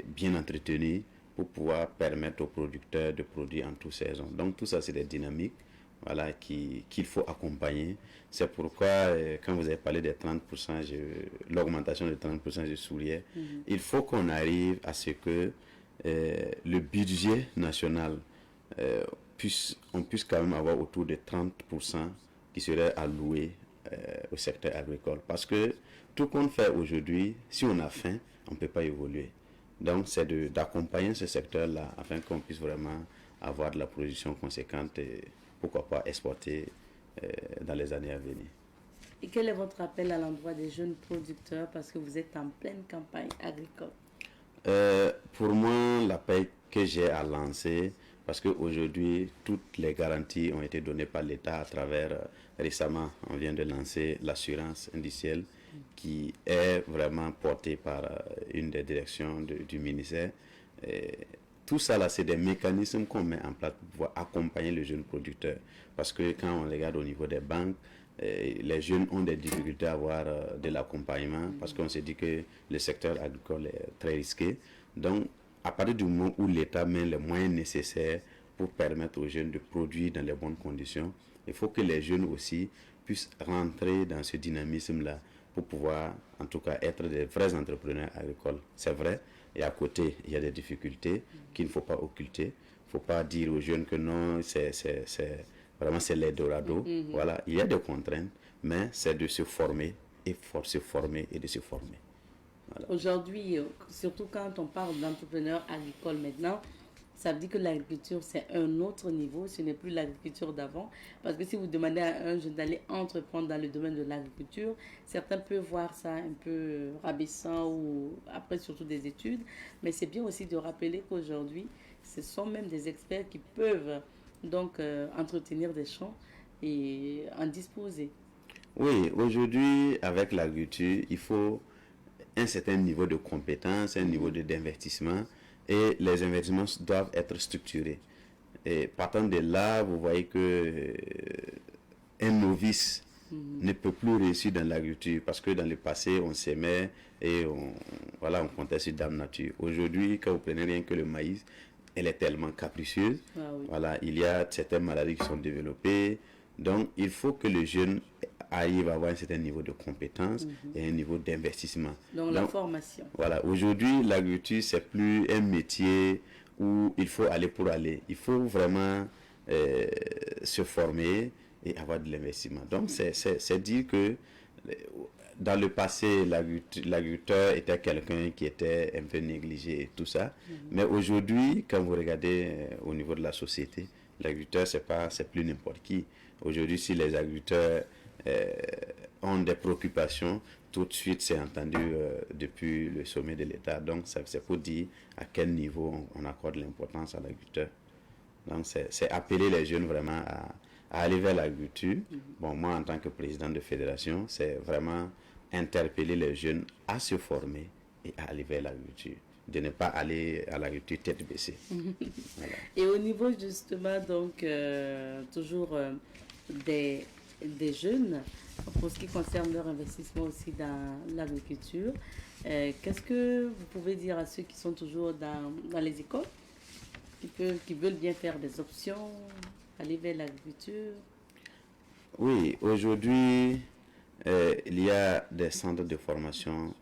bien entretenus pour pouvoir permettre aux producteurs de produire en toute saison. Donc, tout ça, c'est des dynamiques, voilà, qu'il faut accompagner. C'est pourquoi, quand vous avez parlé des 30%, l'augmentation de 30%, je souriais. Il faut qu'on arrive à ce que le budget national, on puisse quand même avoir autour de 30% qui serait alloué au secteur agricole. Parce que tout qu'on fait aujourd'hui, si on a faim, on ne peut pas évoluer. Donc, c'est d'accompagner ce secteur-là afin qu'on puisse vraiment avoir de la production conséquente et pourquoi pas exporter dans les années à venir. Et quel est votre appel à l'endroit des jeunes producteurs parce que vous êtes en pleine campagne agricole? Pour moi, l'appel que j'ai à lancer, parce qu'aujourd'hui, toutes les garanties ont été données par l'État à travers, récemment, on vient de lancer l'assurance indicielle qui est vraiment portée par une des directions du ministère. Tout ça, là, c'est des mécanismes qu'on met en place pour pouvoir accompagner les jeunes producteurs. Parce que quand on regarde au niveau des banques, les jeunes ont des difficultés à avoir de l'accompagnement parce qu'on s'est dit que le secteur agricole est très risqué. Donc, à partir du moment où l'État met les moyens nécessaires pour permettre aux jeunes de produire dans les bonnes conditions, il faut que les jeunes aussi puissent rentrer dans ce dynamisme-là pour pouvoir, en tout cas, être des vrais entrepreneurs agricoles. C'est vrai, et à côté, il y a des difficultés qu'il ne faut pas occulter. Il faut pas dire aux jeunes que non, vraiment c'est l'Eldorado. Voilà, il y a des contraintes, mais c'est de se former et se former et de se former. Voilà. Aujourd'hui, surtout quand on parle d'entrepreneurs agricoles maintenant, ça veut dire que l'agriculture, c'est un autre niveau, ce n'est plus l'agriculture d'avant. Parce que si vous demandez à un jeune d'aller entreprendre dans le domaine de l'agriculture, certains peuvent voir ça un peu rabaissant ou après surtout des études. Mais c'est bien aussi de rappeler qu'aujourd'hui, ce sont même des experts qui peuvent donc entretenir des champs et en disposer. Oui, aujourd'hui, avec l'agriculture, il faut un certain niveau de compétence, un niveau d'investissement, et les investissements doivent être structurés. Et partant de là, vous voyez que un novice ne peut plus réussir dans l'agriculture parce que dans le passé, on s'aimait et on comptait sur Dame Nature. Aujourd'hui, quand vous prenez rien que le maïs, elle est tellement capricieuse. Ah oui. Voilà, il y a certaines maladies qui sont développées. Donc, il faut que le jeune arrive à avoir un certain niveau de compétence et un niveau d'investissement. Donc, la formation. Voilà, aujourd'hui, l'agriculture, c'est plus un métier où il faut aller pour aller. Il faut vraiment se former et avoir de l'investissement. Donc, c'est dire que dans le passé, l'agriculteur était quelqu'un qui était un peu négligé et tout ça. Mais aujourd'hui, quand vous regardez au niveau de la société, l'agriculteur, c'est plus n'importe qui. Aujourd'hui, si les agriculteurs ont des préoccupations, tout de suite c'est entendu depuis le sommet de l'État. Donc c'est pour dire à quel niveau on accorde l'importance à l'agriculteur. Donc c'est appeler les jeunes vraiment à aller vers l'agriculture. Bon, moi en tant que président de fédération, c'est vraiment interpeller les jeunes à se former et à aller vers l'agriculture. De ne pas aller à l'agriculture tête baissée. Voilà. Et au niveau justement, donc, toujours des jeunes, pour ce qui concerne leur investissement aussi dans l'agriculture, qu'est-ce que vous pouvez dire à ceux qui sont toujours dans les écoles, qui veulent bien faire des options, aller vers l'agriculture? Oui, aujourd'hui, il y a des centres de formation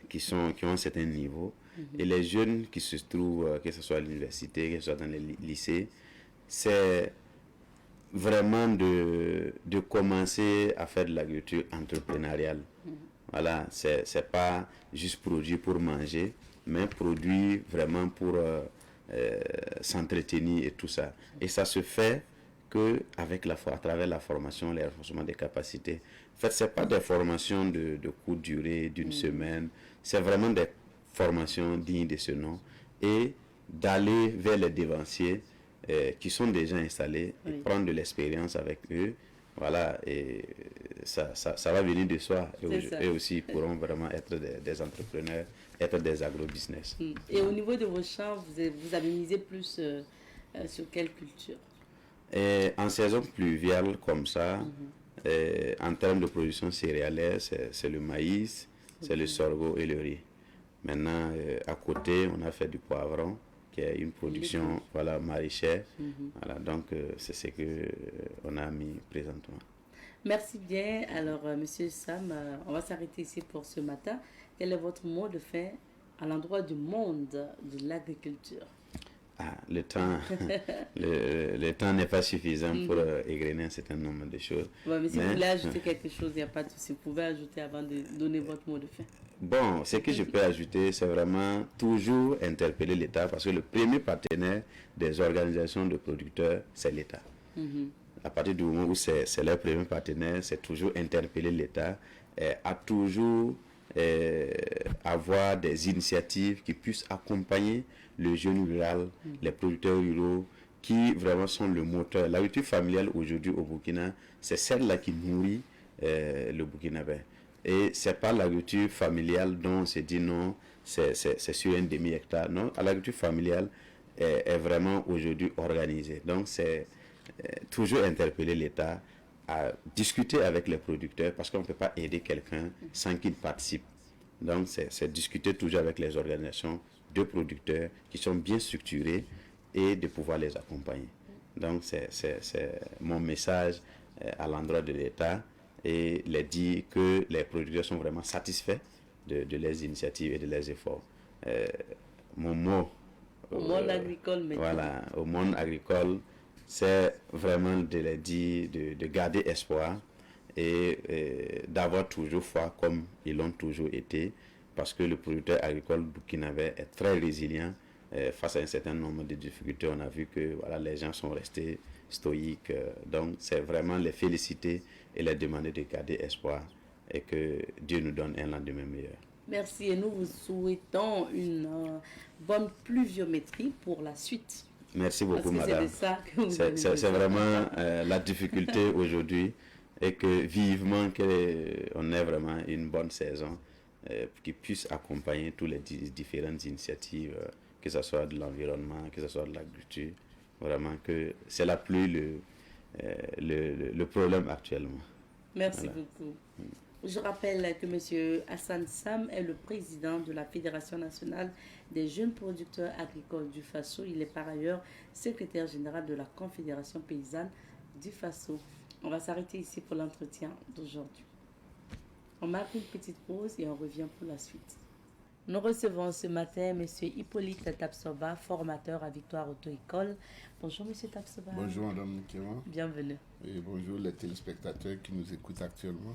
qui ont un certain niveau. Et les jeunes qui se trouvent, que ce soit à l'université, que ce soit dans les lycées, c'est vraiment de commencer à faire de l'agriculture entrepreneuriale. Voilà, c'est pas juste produire pour manger, mais produire vraiment pour s'entretenir et tout ça. Et ça se fait que à travers la formation, les renforcements des capacités. En fait, c'est pas des formations de courte durée, d'une semaine. C'est vraiment des formations dignes de ce nom. Et d'aller vers les dévanciers qui sont déjà installés et prendre de l'expérience avec eux. Voilà, et ça va venir de soi. Et eux aussi pourront vraiment être des entrepreneurs, être des agro-business. Et au niveau de vos champs, vous avez misé plus sur quelle culture? Et en saison pluviale comme ça, en termes de production céréalière, c'est le maïs, c'est le sorgho et le riz. Maintenant, à côté, on a fait du poivron, qui est une production maraîchère. Voilà, donc, c'est ce qu'on a mis présentement. Merci bien. Alors, Monsieur Sam, on va s'arrêter ici pour ce matin. Quel est votre mot de fin à l'endroit du monde de l'agriculture? Le temps, le temps n'est pas suffisant pour égrener un certain nombre de choses. Bon, mais si vous voulez ajouter quelque chose, il n'y a pas de souci. Vous pouvez ajouter avant de donner votre mot de fin. Bon, ce que je peux ajouter, c'est vraiment toujours interpeller l'État, parce que le premier partenaire des organisations de producteurs, c'est l'État. À partir du moment où c'est leur premier partenaire, c'est toujours interpeller l'État à toujours avoir des initiatives qui puissent accompagner le jeune rural, les producteurs ruraux, qui vraiment sont le moteur. L'agriculture familiale aujourd'hui au Burkina, c'est celle-là qui nourrit le Burkinabé. Et c'est pas l'agriculture familiale dont on se dit non, c'est sur un demi-hectare. Non, l'agriculture familiale est vraiment aujourd'hui organisée. Donc c'est toujours interpeller l'État à discuter avec les producteurs, parce qu'on ne peut pas aider quelqu'un sans qu'il participe. Donc c'est discuter toujours avec les organisations de producteurs qui sont bien structurés et de pouvoir les accompagner. Donc c'est mon message à l'endroit de l'État, et les dire que les producteurs sont vraiment satisfaits de leurs initiatives et de leurs efforts. Mon mot au monde agricole maintenant. Voilà, au monde agricole, c'est vraiment de les dire, de garder espoir et d'avoir toujours foi comme ils l'ont toujours été, parce que le producteur agricole burkinabé est très résilient face à un certain nombre de difficultés. On a vu que voilà, les gens sont restés stoïques, donc c'est vraiment les féliciter et les demander de garder espoir et que Dieu nous donne un lendemain meilleur. Merci et nous vous souhaitons une bonne pluviométrie pour la suite. Merci beaucoup, madame. C'est vraiment la difficulté aujourd'hui et que vivement qu'on ait vraiment une bonne saison qui puisse accompagner toutes les différentes initiatives, que ce soit de l'environnement, que ce soit de l'agriculture. Vraiment que c'est la pluie le problème actuellement. Merci beaucoup. Je rappelle que M. Hassan Sam est le président de la Fédération nationale des jeunes producteurs agricoles du Faso. Il est par ailleurs secrétaire général de la Confédération paysanne du Faso. On va s'arrêter ici pour l'entretien d'aujourd'hui. On marque une petite pause et on revient pour la suite. Nous recevons ce matin M. Hippolyte Tapsoba, formateur à Victoire Auto-École. Bonjour M. Tapsoba. Bonjour Mme Nkema. Bienvenue. Et bonjour les téléspectateurs qui nous écoutent actuellement.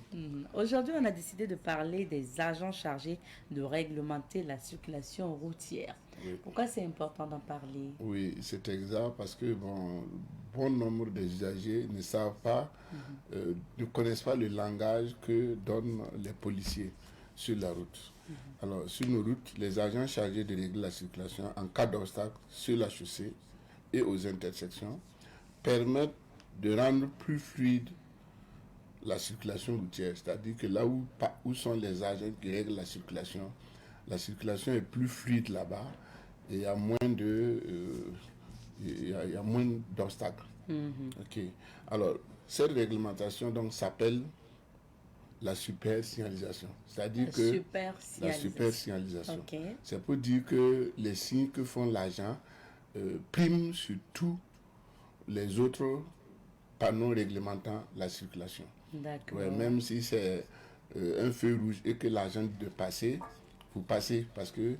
Aujourd'hui, on a décidé de parler des agents chargés de réglementer la circulation routière. Oui. Pourquoi c'est important d'en parler? Oui, c'est exact parce que bon nombre des usagers ne savent pas, ne connaissent pas le langage que donnent les policiers sur la route. Alors, sur nos routes, les agents chargés de régler la circulation en cas d'obstacle sur la chaussée et aux intersections permettent de rendre plus fluide la circulation routière. C'est-à-dire que là où sont les agents qui règlent la circulation est plus fluide là-bas et il y a moins d'obstacles. Okay. Alors, cette réglementation donc s'appelle la super signalisation. C'est-à-dire que la super signalisation. Okay. C'est pour dire que les signes que font l'agent priment sur tous les autres panneaux réglementant la circulation. D'accord. Ouais, même si c'est un feu rouge et que l'agent dit de passer, vous passez parce que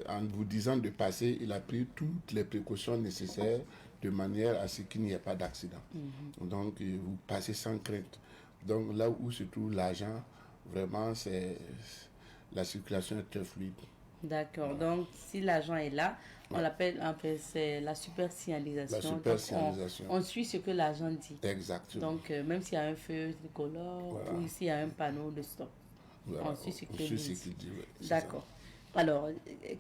en vous disant de passer, il a pris toutes les précautions nécessaires de manière à ce qu'il n'y ait pas d'accident. Donc, vous passez sans crainte. Donc, là où se trouve l'agent, vraiment, la circulation est très fluide. D'accord. Donc, si l'agent est là, on l'appelle c'est la super signalisation. La super signalisation. On suit ce que l'agent dit. Exactement. Donc, même s'il y a un feu tricolore ou s'il y a un panneau de stop, on suit ce qu'il dit. Oui, d'accord. Alors,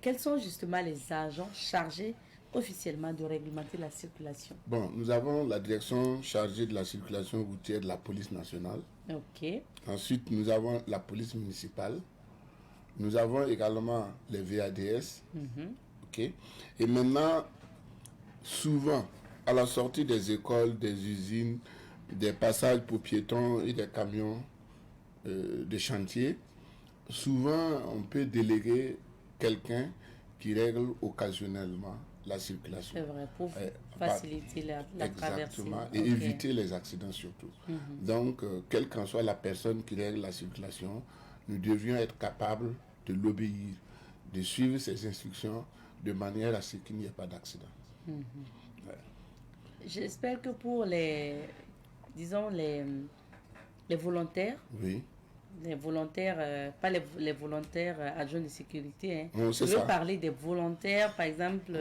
quels sont justement les agents chargés officiellement de réglementer la circulation? Bon, nous avons la direction chargée de la circulation routière de la police nationale. Ok. Ensuite, nous avons la police municipale. Nous avons également les VADS. Ok. Et maintenant, souvent, à la sortie des écoles, des usines, des passages pour piétons et des camions de chantier, souvent, on peut déléguer quelqu'un qui règle occasionnellement la circulation. C'est vrai, pour faciliter la traversée. Exactement, et éviter les accidents surtout. Donc, quelle qu'en soit la personne qui règle la circulation, nous devions être capables de l'obéir, de suivre ses instructions de manière à ce qu'il n'y ait pas d'accident. J'espère que pour les volontaires, oui. Les volontaires, pas les volontaires adjoints de sécurité. Hein. Non, je veux parler des volontaires, par exemple,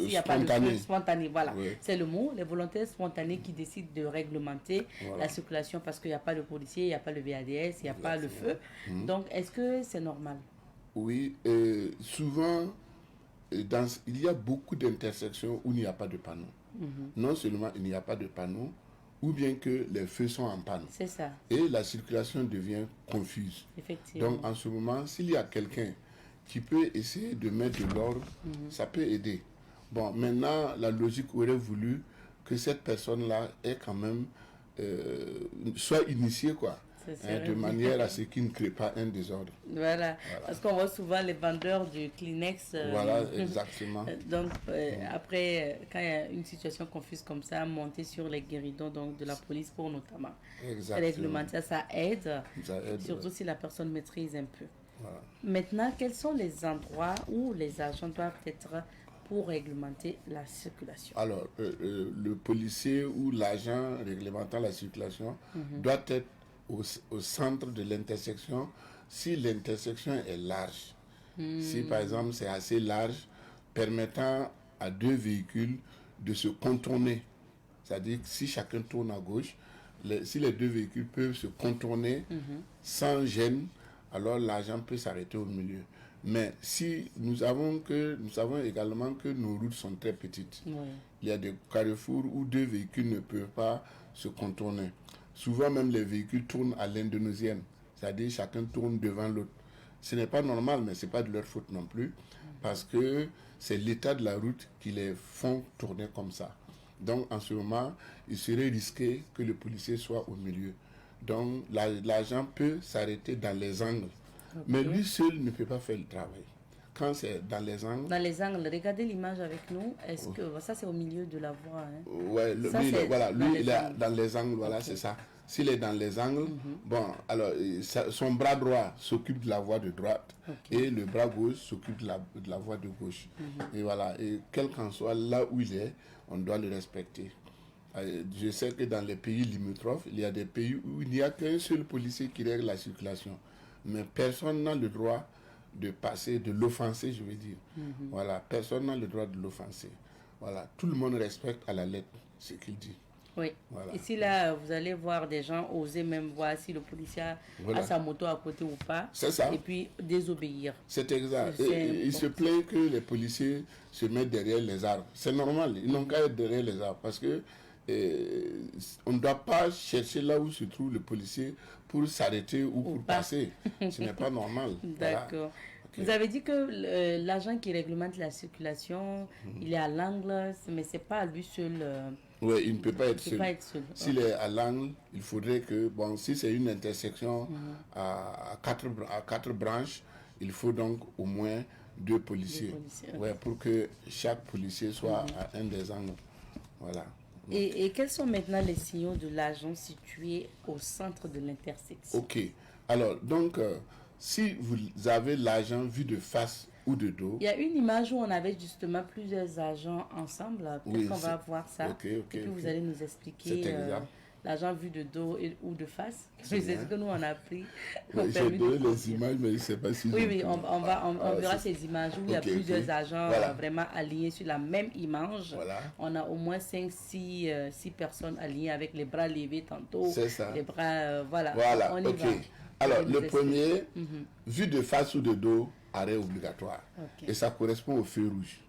s'il n'y a pas de feu spontané. Voilà, c'est le mot. Les volontaires spontanés qui décident de réglementer la circulation parce qu'il n'y a pas de policier, il n'y a pas le VADS, il n'y a pas le feu. Donc, est-ce que c'est normal? Oui, souvent, il y a beaucoup d'intersections où il n'y a pas de panneau. Non seulement il n'y a pas de panneau, ou bien que les feux sont en panne. C'est ça. Et la circulation devient confuse. Effectivement. Donc, en ce moment, s'il y a quelqu'un qui peut essayer de mettre de l'ordre, ça peut aider. Bon, maintenant, la logique aurait voulu que cette personne-là ait quand même soit initiée, quoi. De manière à ce qu'il ne crée pas un désordre. Voilà. Parce qu'on voit souvent les vendeurs du Kleenex. Voilà, exactement. Donc, après, quand il y a une situation confuse comme ça, monter sur les guéridons donc, de la police pour notamment réglementer, ça aide surtout si la personne maîtrise un peu. Voilà. Maintenant, quels sont les endroits où les agents doivent être pour réglementer la circulation? Alors, le policier ou l'agent réglementant la circulation doit être au centre de l'intersection si l'intersection est large. Si par exemple c'est assez large, permettant à deux véhicules de se contourner. C'est-à-dire que si chacun tourne à gauche, si les deux véhicules peuvent se contourner sans gêne, alors l'agent peut s'arrêter au milieu. Mais si nous savons également que nos routes sont très petites, il y a des carrefours où deux véhicules ne peuvent pas se contourner. Souvent même les véhicules tournent à l'indonésienne, c'est-à-dire chacun tourne devant l'autre. Ce n'est pas normal, mais ce n'est pas de leur faute non plus, parce que c'est l'état de la route qui les font tourner comme ça. Donc en ce moment, il serait risqué que le policier soit au milieu. Donc l'agent peut s'arrêter dans les angles, mais lui seul ne peut pas faire le travail. Quand c'est dans les angles... Dans les angles, regardez l'image avec nous. Est-ce que ça c'est au milieu de la voie, hein? Ouais, lui il est dans les angles, voilà, c'est ça. S'il est dans les angles, bon, alors son bras droit s'occupe de la voie de droite et le bras gauche s'occupe de la voie de gauche. Et voilà, et quel qu'en soit là où il est, on doit le respecter. Je sais que dans les pays limitrophes, il y a des pays où il n'y a qu'un seul policier qui règle la circulation. Mais personne n'a le droit de passer, de l'offenser, je veux dire. Voilà, personne n'a le droit de l'offenser. Voilà, tout le monde respecte à la lettre ce qu'il dit. Oui. Voilà. Ici, là, vous allez voir des gens oser même voir si le policier a sa moto à côté ou pas. C'est ça. Et puis désobéir. C'est exact. Et il se plaint que les policiers se mettent derrière les arbres. C'est normal. Ils n'ont qu'à être derrière les arbres parce que on ne doit pas chercher là où se trouve le policier pour s'arrêter ou pour passer. Ce n'est pas normal. D'accord. Voilà. Okay. Vous avez dit que l'agent qui réglemente la circulation, il est à l'angle, mais ce n'est pas lui seul. Oui, il ne peut pas être seul. S'il est à l'angle, il faudrait que, bon, si c'est une intersection à quatre branches, il faut donc au moins deux policiers. Ouais, pour que chaque policier soit à un des angles. Voilà. Et quels sont maintenant les signaux de l'agent situé au centre de l'intersection? Ok. Alors, donc, si vous avez l'agent vu de face ou de dos... Il y a une image où on avait justement plusieurs agents ensemble. Peut-être qu'on va voir ça. Et puis vous allez nous expliquer l'agent vu de dos ou de face. C'est ce que nous on a pris. J'ai donné les images, mais je ne sais pas si... Oui, on verra ces images où il y a plusieurs agents vraiment alignés sur la même image. Voilà. On a au moins 5-6 personnes alignées avec les bras levés tantôt. C'est ça. Les bras, voilà. On y va. Alors, le premier, vu de face ou de dos, arrêt obligatoire. Et ça correspond au feu rouge.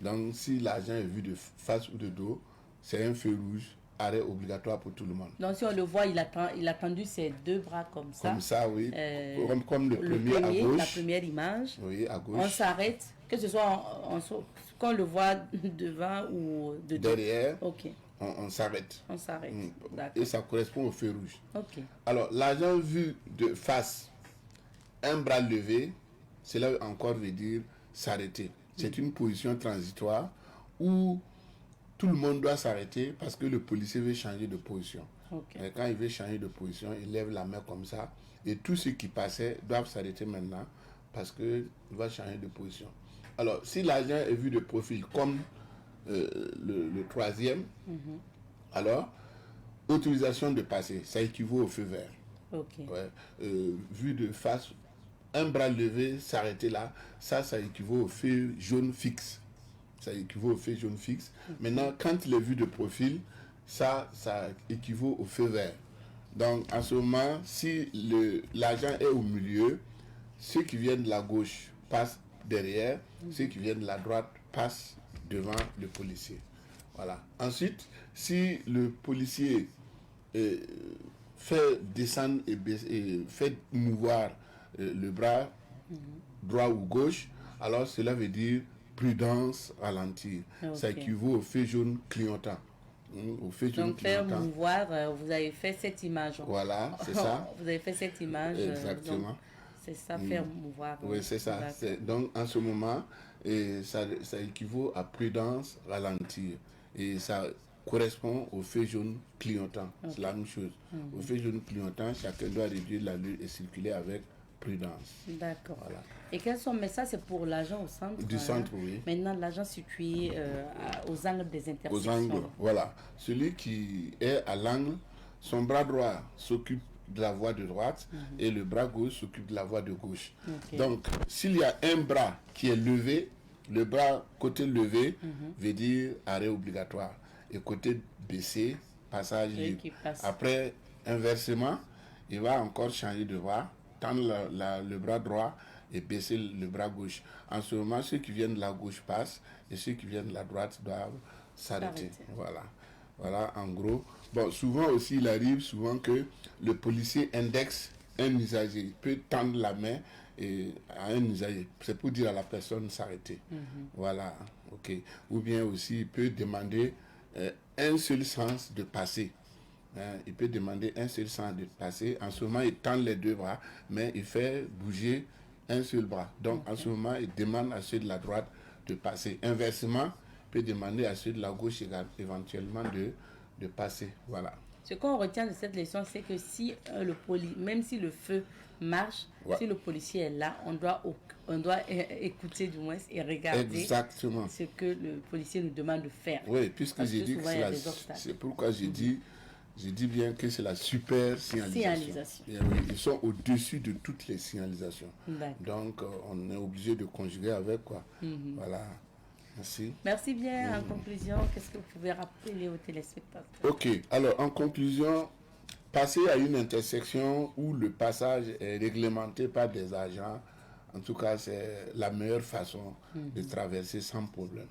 Donc, si l'agent est vu de face ou de dos, c'est un feu rouge, arrêt obligatoire pour tout le monde. Donc, si on le voit, il a tendu ses deux bras comme ça. Comme ça, oui. Comme le premier à gauche. La première image. Oui, à gauche. On s'arrête, que ce soit qu'on le voit devant ou de derrière. Ok. On s'arrête. On s'arrête. Et ça correspond au feu rouge. Ok. Alors, l'agent vu de face, un bras levé, cela encore veut dire s'arrêter. C'est une position transitoire où tout le monde doit s'arrêter parce que le policier veut changer de position. Et quand il veut changer de position, il lève la main comme ça. Et tous ceux qui passaient doivent s'arrêter maintenant parce qu'il va changer de position. Alors, si l'agent est vu de profil comme le troisième, alors, autorisation de passer, ça équivaut au feu vert. Vu de face, un bras levé, s'arrêter là, ça équivaut au feu jaune fixe. Ça équivaut au feu jaune fixe. Maintenant, quand il est vu de profil, ça équivaut au feu vert. Donc, en ce moment, si l'agent est au milieu, ceux qui viennent de la gauche passent derrière, ceux qui viennent de la droite passent devant le policier. Voilà. Ensuite, si le policier fait descendre et fait mouvoir le bras droit ou gauche, alors cela veut dire prudence, ralentir. Ça équivaut au feu jaune clignotant. Au feu jaune donc faire mouvoir, vous avez fait cette image. Voilà, c'est ça. Vous avez fait cette image. Exactement. C'est ça, faire mouvoir. Oui, c'est ça. Donc en ce moment, ça équivaut à prudence, ralentir. Et ça correspond au feu jaune clignotant. C'est la même chose. Au feu jaune clignotant, chacun doit réduire l'allure et circuler avec prudence. D'accord. Voilà. Et quels sont, mais ça c'est pour l'agent au centre. Du centre, oui. Maintenant, l'agent situé aux angles des intersections. Aux angles, voilà. Celui qui est à l'angle, son bras droit s'occupe de la voie de droite et le bras gauche s'occupe de la voie de gauche. Okay. Donc, s'il y a un bras qui est levé, le bras côté levé veut dire arrêt obligatoire. Et côté baissé, passage libre. Après, inversement, il va encore changer de bras, tendre le bras droit et baisser le bras gauche. En ce moment, ceux qui viennent de la gauche passent et ceux qui viennent de la droite doivent s'arrêter. Voilà. Voilà, en gros. Bon, souvent aussi, il arrive souvent que le policier indexe un usager. Il peut tendre la main à un usager. C'est pour dire à la personne s'arrêter. Voilà, ok. Ou bien aussi, il peut demander un seul sens de passer. Il peut demander un seul sens de passer. En ce moment, il tend les deux bras, mais il fait bouger un seul bras. Donc, en ce moment, il demande à ceux de la droite de passer. Inversement, il peut demander à ceux de la gauche éventuellement de passer. Voilà. Ce qu'on retient de cette leçon, c'est que si même si le feu marche, si le policier est là, on doit écouter du moins et regarder ce que le policier nous demande de faire. Oui, puisque j'ai dit que c'est pourquoi j'ai dit bien que c'est la super signalisation. Et oui, ils sont au-dessus de toutes les signalisations. Donc, on est obligé de conjuguer avec quoi. Voilà. Merci. Merci bien. En conclusion, qu'est-ce que vous pouvez rappeler aux téléspectateurs? Ok. Alors, en conclusion, passer à une intersection où le passage est réglementé par des agents, en tout cas, c'est la meilleure façon de traverser sans problème.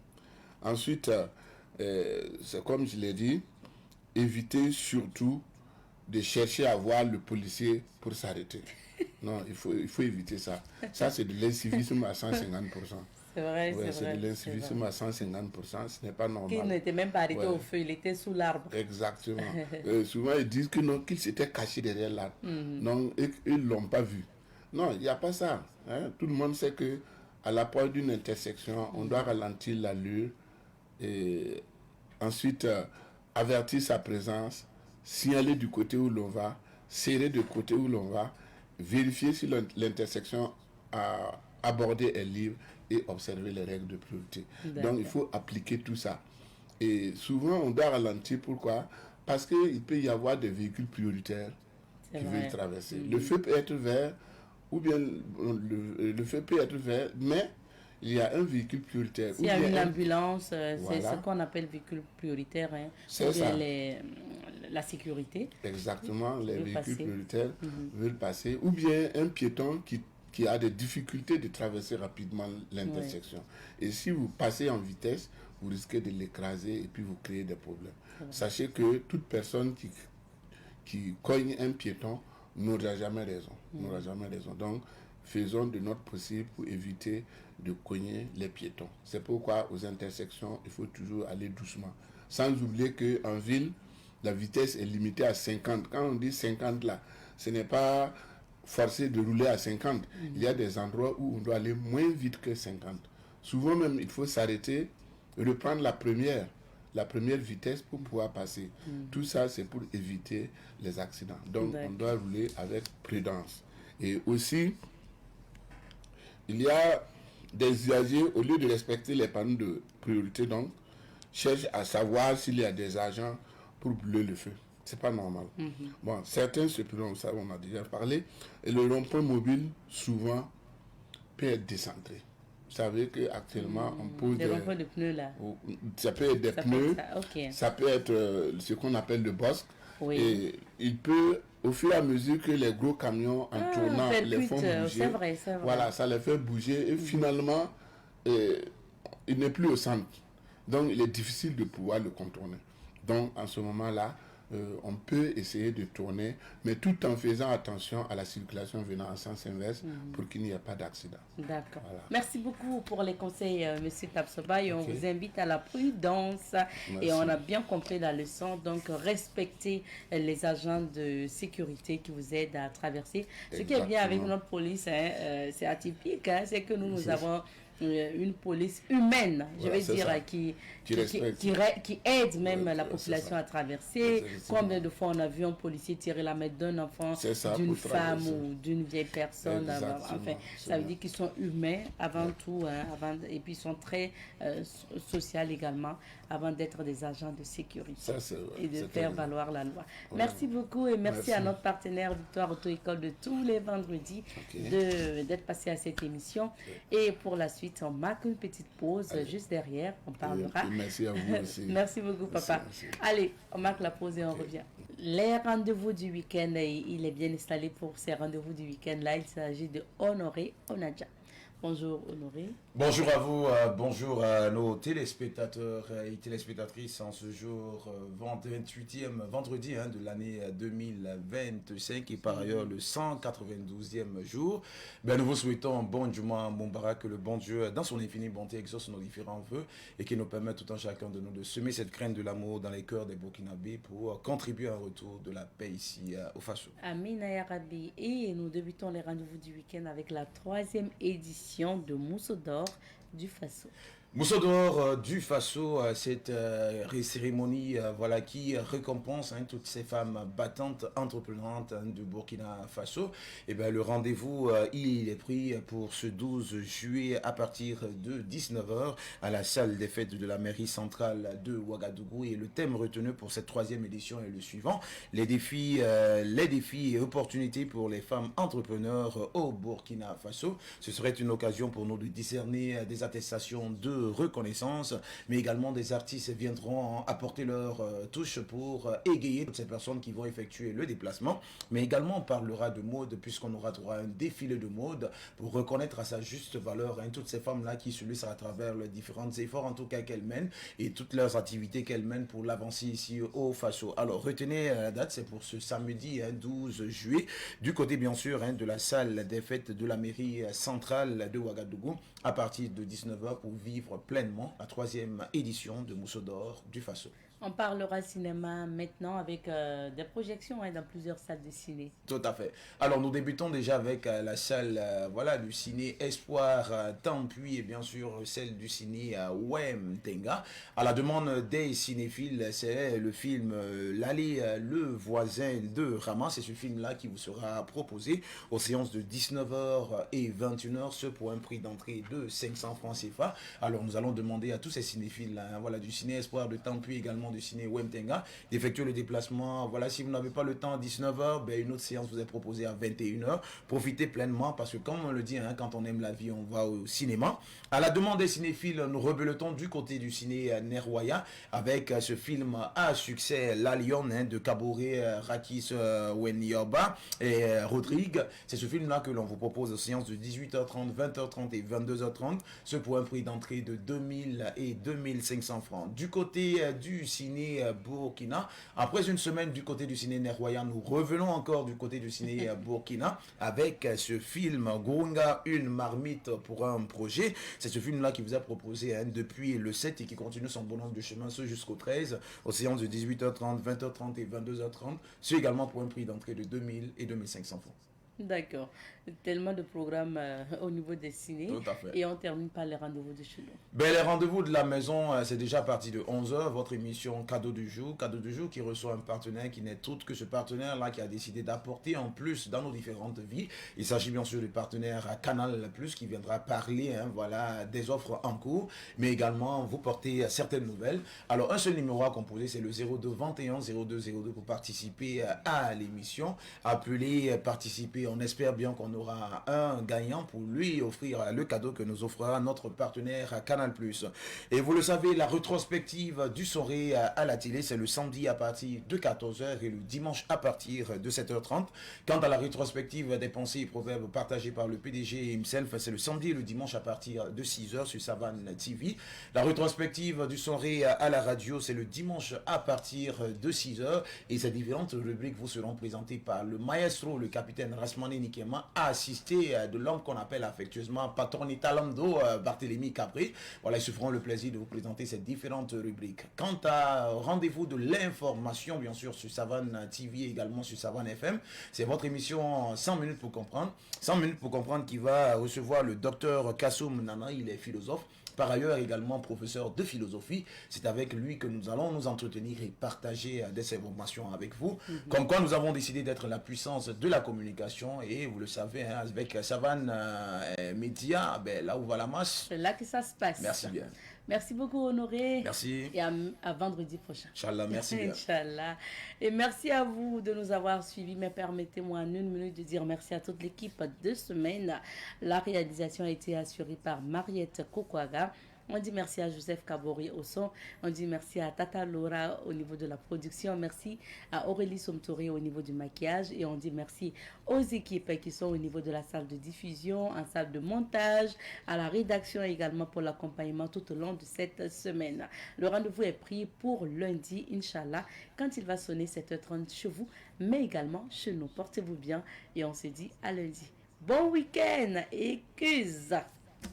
Ensuite, c'est comme je l'ai dit, éviter surtout de chercher à voir le policier pour s'arrêter. Non, il faut éviter ça. Ça, c'est de l'incivisme à 150%. C'est vrai, c'est de l'incivisme à 150%, ce n'est pas normal. Qu'il n'était même pas arrêté au feu, il était sous l'arbre. Exactement. Souvent, ils disent que non, qu'il s'était caché derrière l'arbre. Non, ils ne l'ont pas vu. Non, il n'y a pas ça. Hein. Tout le monde sait que à l'approche d'une intersection, on doit ralentir l'allure et ensuite avertir sa présence, signaler du côté où l'on va, serrer du côté où l'on va, vérifier si l'intersection abordée est libre et observer les règles de priorité. Donc, il faut appliquer tout ça. Et souvent, on doit ralentir. Pourquoi? Parce qu'il peut y avoir des véhicules prioritaires qui veulent traverser. Le feu peut être vert, ou bien le feu peut être vert, mais il y a un véhicule prioritaire. S'il y a une ambulance, c'est ce qu'on appelle véhicule prioritaire. Hein, c'est ça. La sécurité. Exactement, les véhicules prioritaires veulent passer. Ou bien un piéton qui a des difficultés de traverser rapidement l'intersection. Et si vous passez en vitesse, vous risquez de l'écraser et puis vous créez des problèmes. Sachez que toute personne qui cogne un piéton n'aura jamais raison. N'aura jamais raison. Donc, faisons de notre possible pour éviter de cogner les piétons. C'est pourquoi aux intersections, il faut toujours aller doucement. Sans oublier qu'en ville, la vitesse est limitée à 50. Quand on dit 50 là, ce n'est pas forcé de rouler à 50. Il y a des endroits où on doit aller moins vite que 50. Souvent même, il faut s'arrêter, reprendre la première vitesse pour pouvoir passer. Tout ça, c'est pour éviter les accidents. Donc, on doit rouler avec prudence. Et aussi, il y a des usagers, au lieu de respecter les panneaux de priorité, donc, cherchent à savoir s'il y a des agents pour brûler le feu. C'est pas normal. Bon, certains se prennent, ça on a déjà parlé, et le rond-point mobile, souvent, peut être décentré. Vous savez qu'actuellement, on pose des ronds-points de pneus là. Ça peut être des pneus, ça peut être ce qu'on appelle le bosque. Et il peut, au fur et à mesure que les gros camions en tournant les font bouger, c'est vrai. Voilà, ça les fait bouger et finalement, il n'est plus au centre. Donc, il est difficile de pouvoir le contourner. Donc, en ce moment-là, on peut essayer de tourner, mais tout en faisant attention à la circulation venant en sens inverse pour qu'il n'y ait pas d'accident. D'accord. Voilà. Merci beaucoup pour les conseils, M. Tapsoba, et on vous invite à la prudence. Merci. Et on a bien compris la leçon, donc respectez les agents de sécurité qui vous aident à traverser. Ce qui est bien avec notre police, c'est atypique, c'est que nous avons une police humaine, je Voilà, vais c'est dire, ça. qui Qui aide même Ouais, la c'est population ça. à traverser. Effectivement. Combien de fois on a vu un policier tirer la main d'un enfant, C'est ça, d'une pour femme traverser. ou d'une vieille personne. Exactement, Enfin, ça veut absolument. dire qu'ils sont humains avant tout, hein, et puis ils sont très sociaux également, avant d'être des agents de sécurité Ça, c'est vrai, et de c'est faire terrible. valoir la loi. Ouais. Merci beaucoup et merci à Merci. notre partenaire Victoire Auto-École de tous les vendredis Ok. d'être passé à cette émission. Et pour la suite, on marque une petite pause juste derrière. On parlera. Et merci à vous aussi. Merci beaucoup, papa. Merci. Allez, on marque la pause et on revient. Les rendez-vous du week-end, il est bien installé pour ces rendez-vous du week-end-là. Il s'agit de Honoré Onadja. Bonjour, Honoré. Bonjour à vous, bonjour à nos téléspectateurs et téléspectatrices en ce jour 28e vendredi de l'année 2025 et par ailleurs le 192e jour. Nous vous souhaitons un bon Juma Moubarak, que le bon Dieu dans son infinie bonté exauce nos différents vœux et qu'il nous permette tout un chacun de nous de semer cette graine de l'amour dans les cœurs des Burkinabés pour contribuer à un retour de la paix ici au Faso. Amin Ayarabi. Et nous débutons les rendez-vous du week-end avec la 3e édition de Mousso d'Or du Faso. Mousso d'Or du Faso, cette cérémonie voilà, qui récompense toutes ces femmes battantes, entreprenantes de Burkina Faso. Et bien, le rendez-vous, il est pris pour ce 12 juillet à partir de 19h à la salle des fêtes de la mairie centrale de Ouagadougou. Et le thème retenu pour cette 3e édition est le suivant: les défis et opportunités pour les femmes entrepreneurs au Burkina Faso. Ce serait une occasion pour nous de discerner des attestations de reconnaissance, mais également des artistes viendront apporter leur touche pour égayer toutes ces personnes qui vont effectuer le déplacement. Mais également on parlera de mode, puisqu'on aura droit à un défilé de mode pour reconnaître à sa juste valeur toutes ces femmes-là qui se laissent à travers les différents efforts en tout cas qu'elles mènent et toutes leurs activités qu'elles mènent pour l'avancer ici au Faso. Alors retenez la date, c'est pour ce samedi 12 juillet du côté bien sûr de la salle des fêtes de la mairie centrale de Ouagadougou à partir de 19h pour vivre pleinement la 3e édition de Mousso d'Or du Faso. On parlera cinéma maintenant avec des projections dans plusieurs salles de ciné. Tout à fait. Alors nous débutons déjà avec la salle voilà, du ciné Espoir Tampuy et bien sûr celle du ciné Wem Tenga. À la demande des cinéphiles, c'est le film L'Allée, le voisin de Rama. C'est ce film-là qui vous sera proposé aux séances de 19h et 21h, ce pour un prix d'entrée de 500 francs CFA. Alors nous allons demander à tous ces cinéphiles voilà, du ciné Espoir de Tampuy également du ciné Wemtenga d'effectuer le déplacement. Voilà, si vous n'avez pas le temps à 19h, une autre séance vous est proposée à 21h. Profitez pleinement parce que comme on le dit, quand on aime la vie, on va au cinéma. À la demande des cinéphiles, nous rebeletons du côté du ciné Nerwaya avec ce film à succès, La Lionne de Kaboré, Rakis Wenyoba et Rodrigue. C'est ce film-là que l'on vous propose aux séances de 18h30, 20h30 et 22h30. Ce pour un prix d'entrée de 2000 et 2500 francs. Du côté du ciné Burkina, après une semaine du côté du ciné Nerwaya, nous revenons encore du côté du ciné Burkina avec ce film Gounga, une marmite pour un projet. C'est ce film-là qui vous a proposé depuis le 7 et qui continue son bonhomme de chemin ce jusqu'au 13 aux séances de 18h30, 20h30 et 22h30. C'est également pour un prix d'entrée de 2000 et 2500 francs. D'accord. Tellement de programmes au niveau des ciné. Tout à fait. Et on termine par les rendez-vous de chez nous. Les rendez-vous de la maison, c'est déjà parti de 11h. Votre émission Cadeau du jour. Cadeau du jour qui reçoit un partenaire qui n'est autre que ce partenaire-là qui a décidé d'apporter en plus dans nos différentes vies. Il s'agit bien sûr du partenaire Canal Plus qui viendra parler voilà, des offres en cours, mais également vous porter certaines nouvelles. Alors un seul numéro à composer, c'est le 02 21 02 02 pour participer à l'émission. Appelez, participer. On espère bien qu'on aura un gagnant pour lui offrir le cadeau que nous offrira notre partenaire Canal+. Et vous le savez, la rétrospective du soirée à la télé, c'est le samedi à partir de 14h et le dimanche à partir de 7h30. Quant à la rétrospective des pensées et proverbes partagés par le PDG himself, c'est le samedi et le dimanche à partir de 6h sur Savane TV. La rétrospective du soirée à la radio, c'est le dimanche à partir de 6h et ces différentes rubriques vous seront présentées par le maestro, le capitaine Rasmus Ousmane Nikema a assisté de l'homme qu'on appelle affectueusement Patronita Lando, Barthélémy Capri. Voilà, ils se feront le plaisir de vous présenter ces différentes rubriques. Quant à rendez-vous de l'information, bien sûr, sur Savane TV et également sur Savane FM, c'est votre émission 100 minutes pour comprendre. 100 minutes pour comprendre qui va recevoir le docteur Kassoum Nana, il est philosophe. Par ailleurs, également professeur de philosophie. C'est avec lui que nous allons nous entretenir et partager des informations avec vous. Comme quoi, nous avons décidé d'être la puissance de la communication. Et vous le savez, hein, avec Savane Média, ben, là où va la masse. C'est là que ça se passe. Merci bien. Merci beaucoup, Honoré. Merci. Et à vendredi prochain. Inch'Allah, merci bien. Inch'Allah. Et merci à vous de nous avoir suivis. Mais permettez-moi en une minute de dire merci à toute l'équipe de semaine. La réalisation a été assurée par Mariette Kokwaga. On dit merci à Joseph Kabori au son. On dit merci à Tata Laura au niveau de la production. Merci à Aurélie Somtouré au niveau du maquillage. Et on dit merci aux équipes qui sont au niveau de la salle de diffusion, en salle de montage, à la rédaction également pour l'accompagnement tout au long de cette semaine. Le rendez-vous est pris pour lundi, Inch'Allah, quand il va sonner 7h30 chez vous, mais également chez nous. Portez-vous bien et on se dit à lundi. Bon week-end et cuise!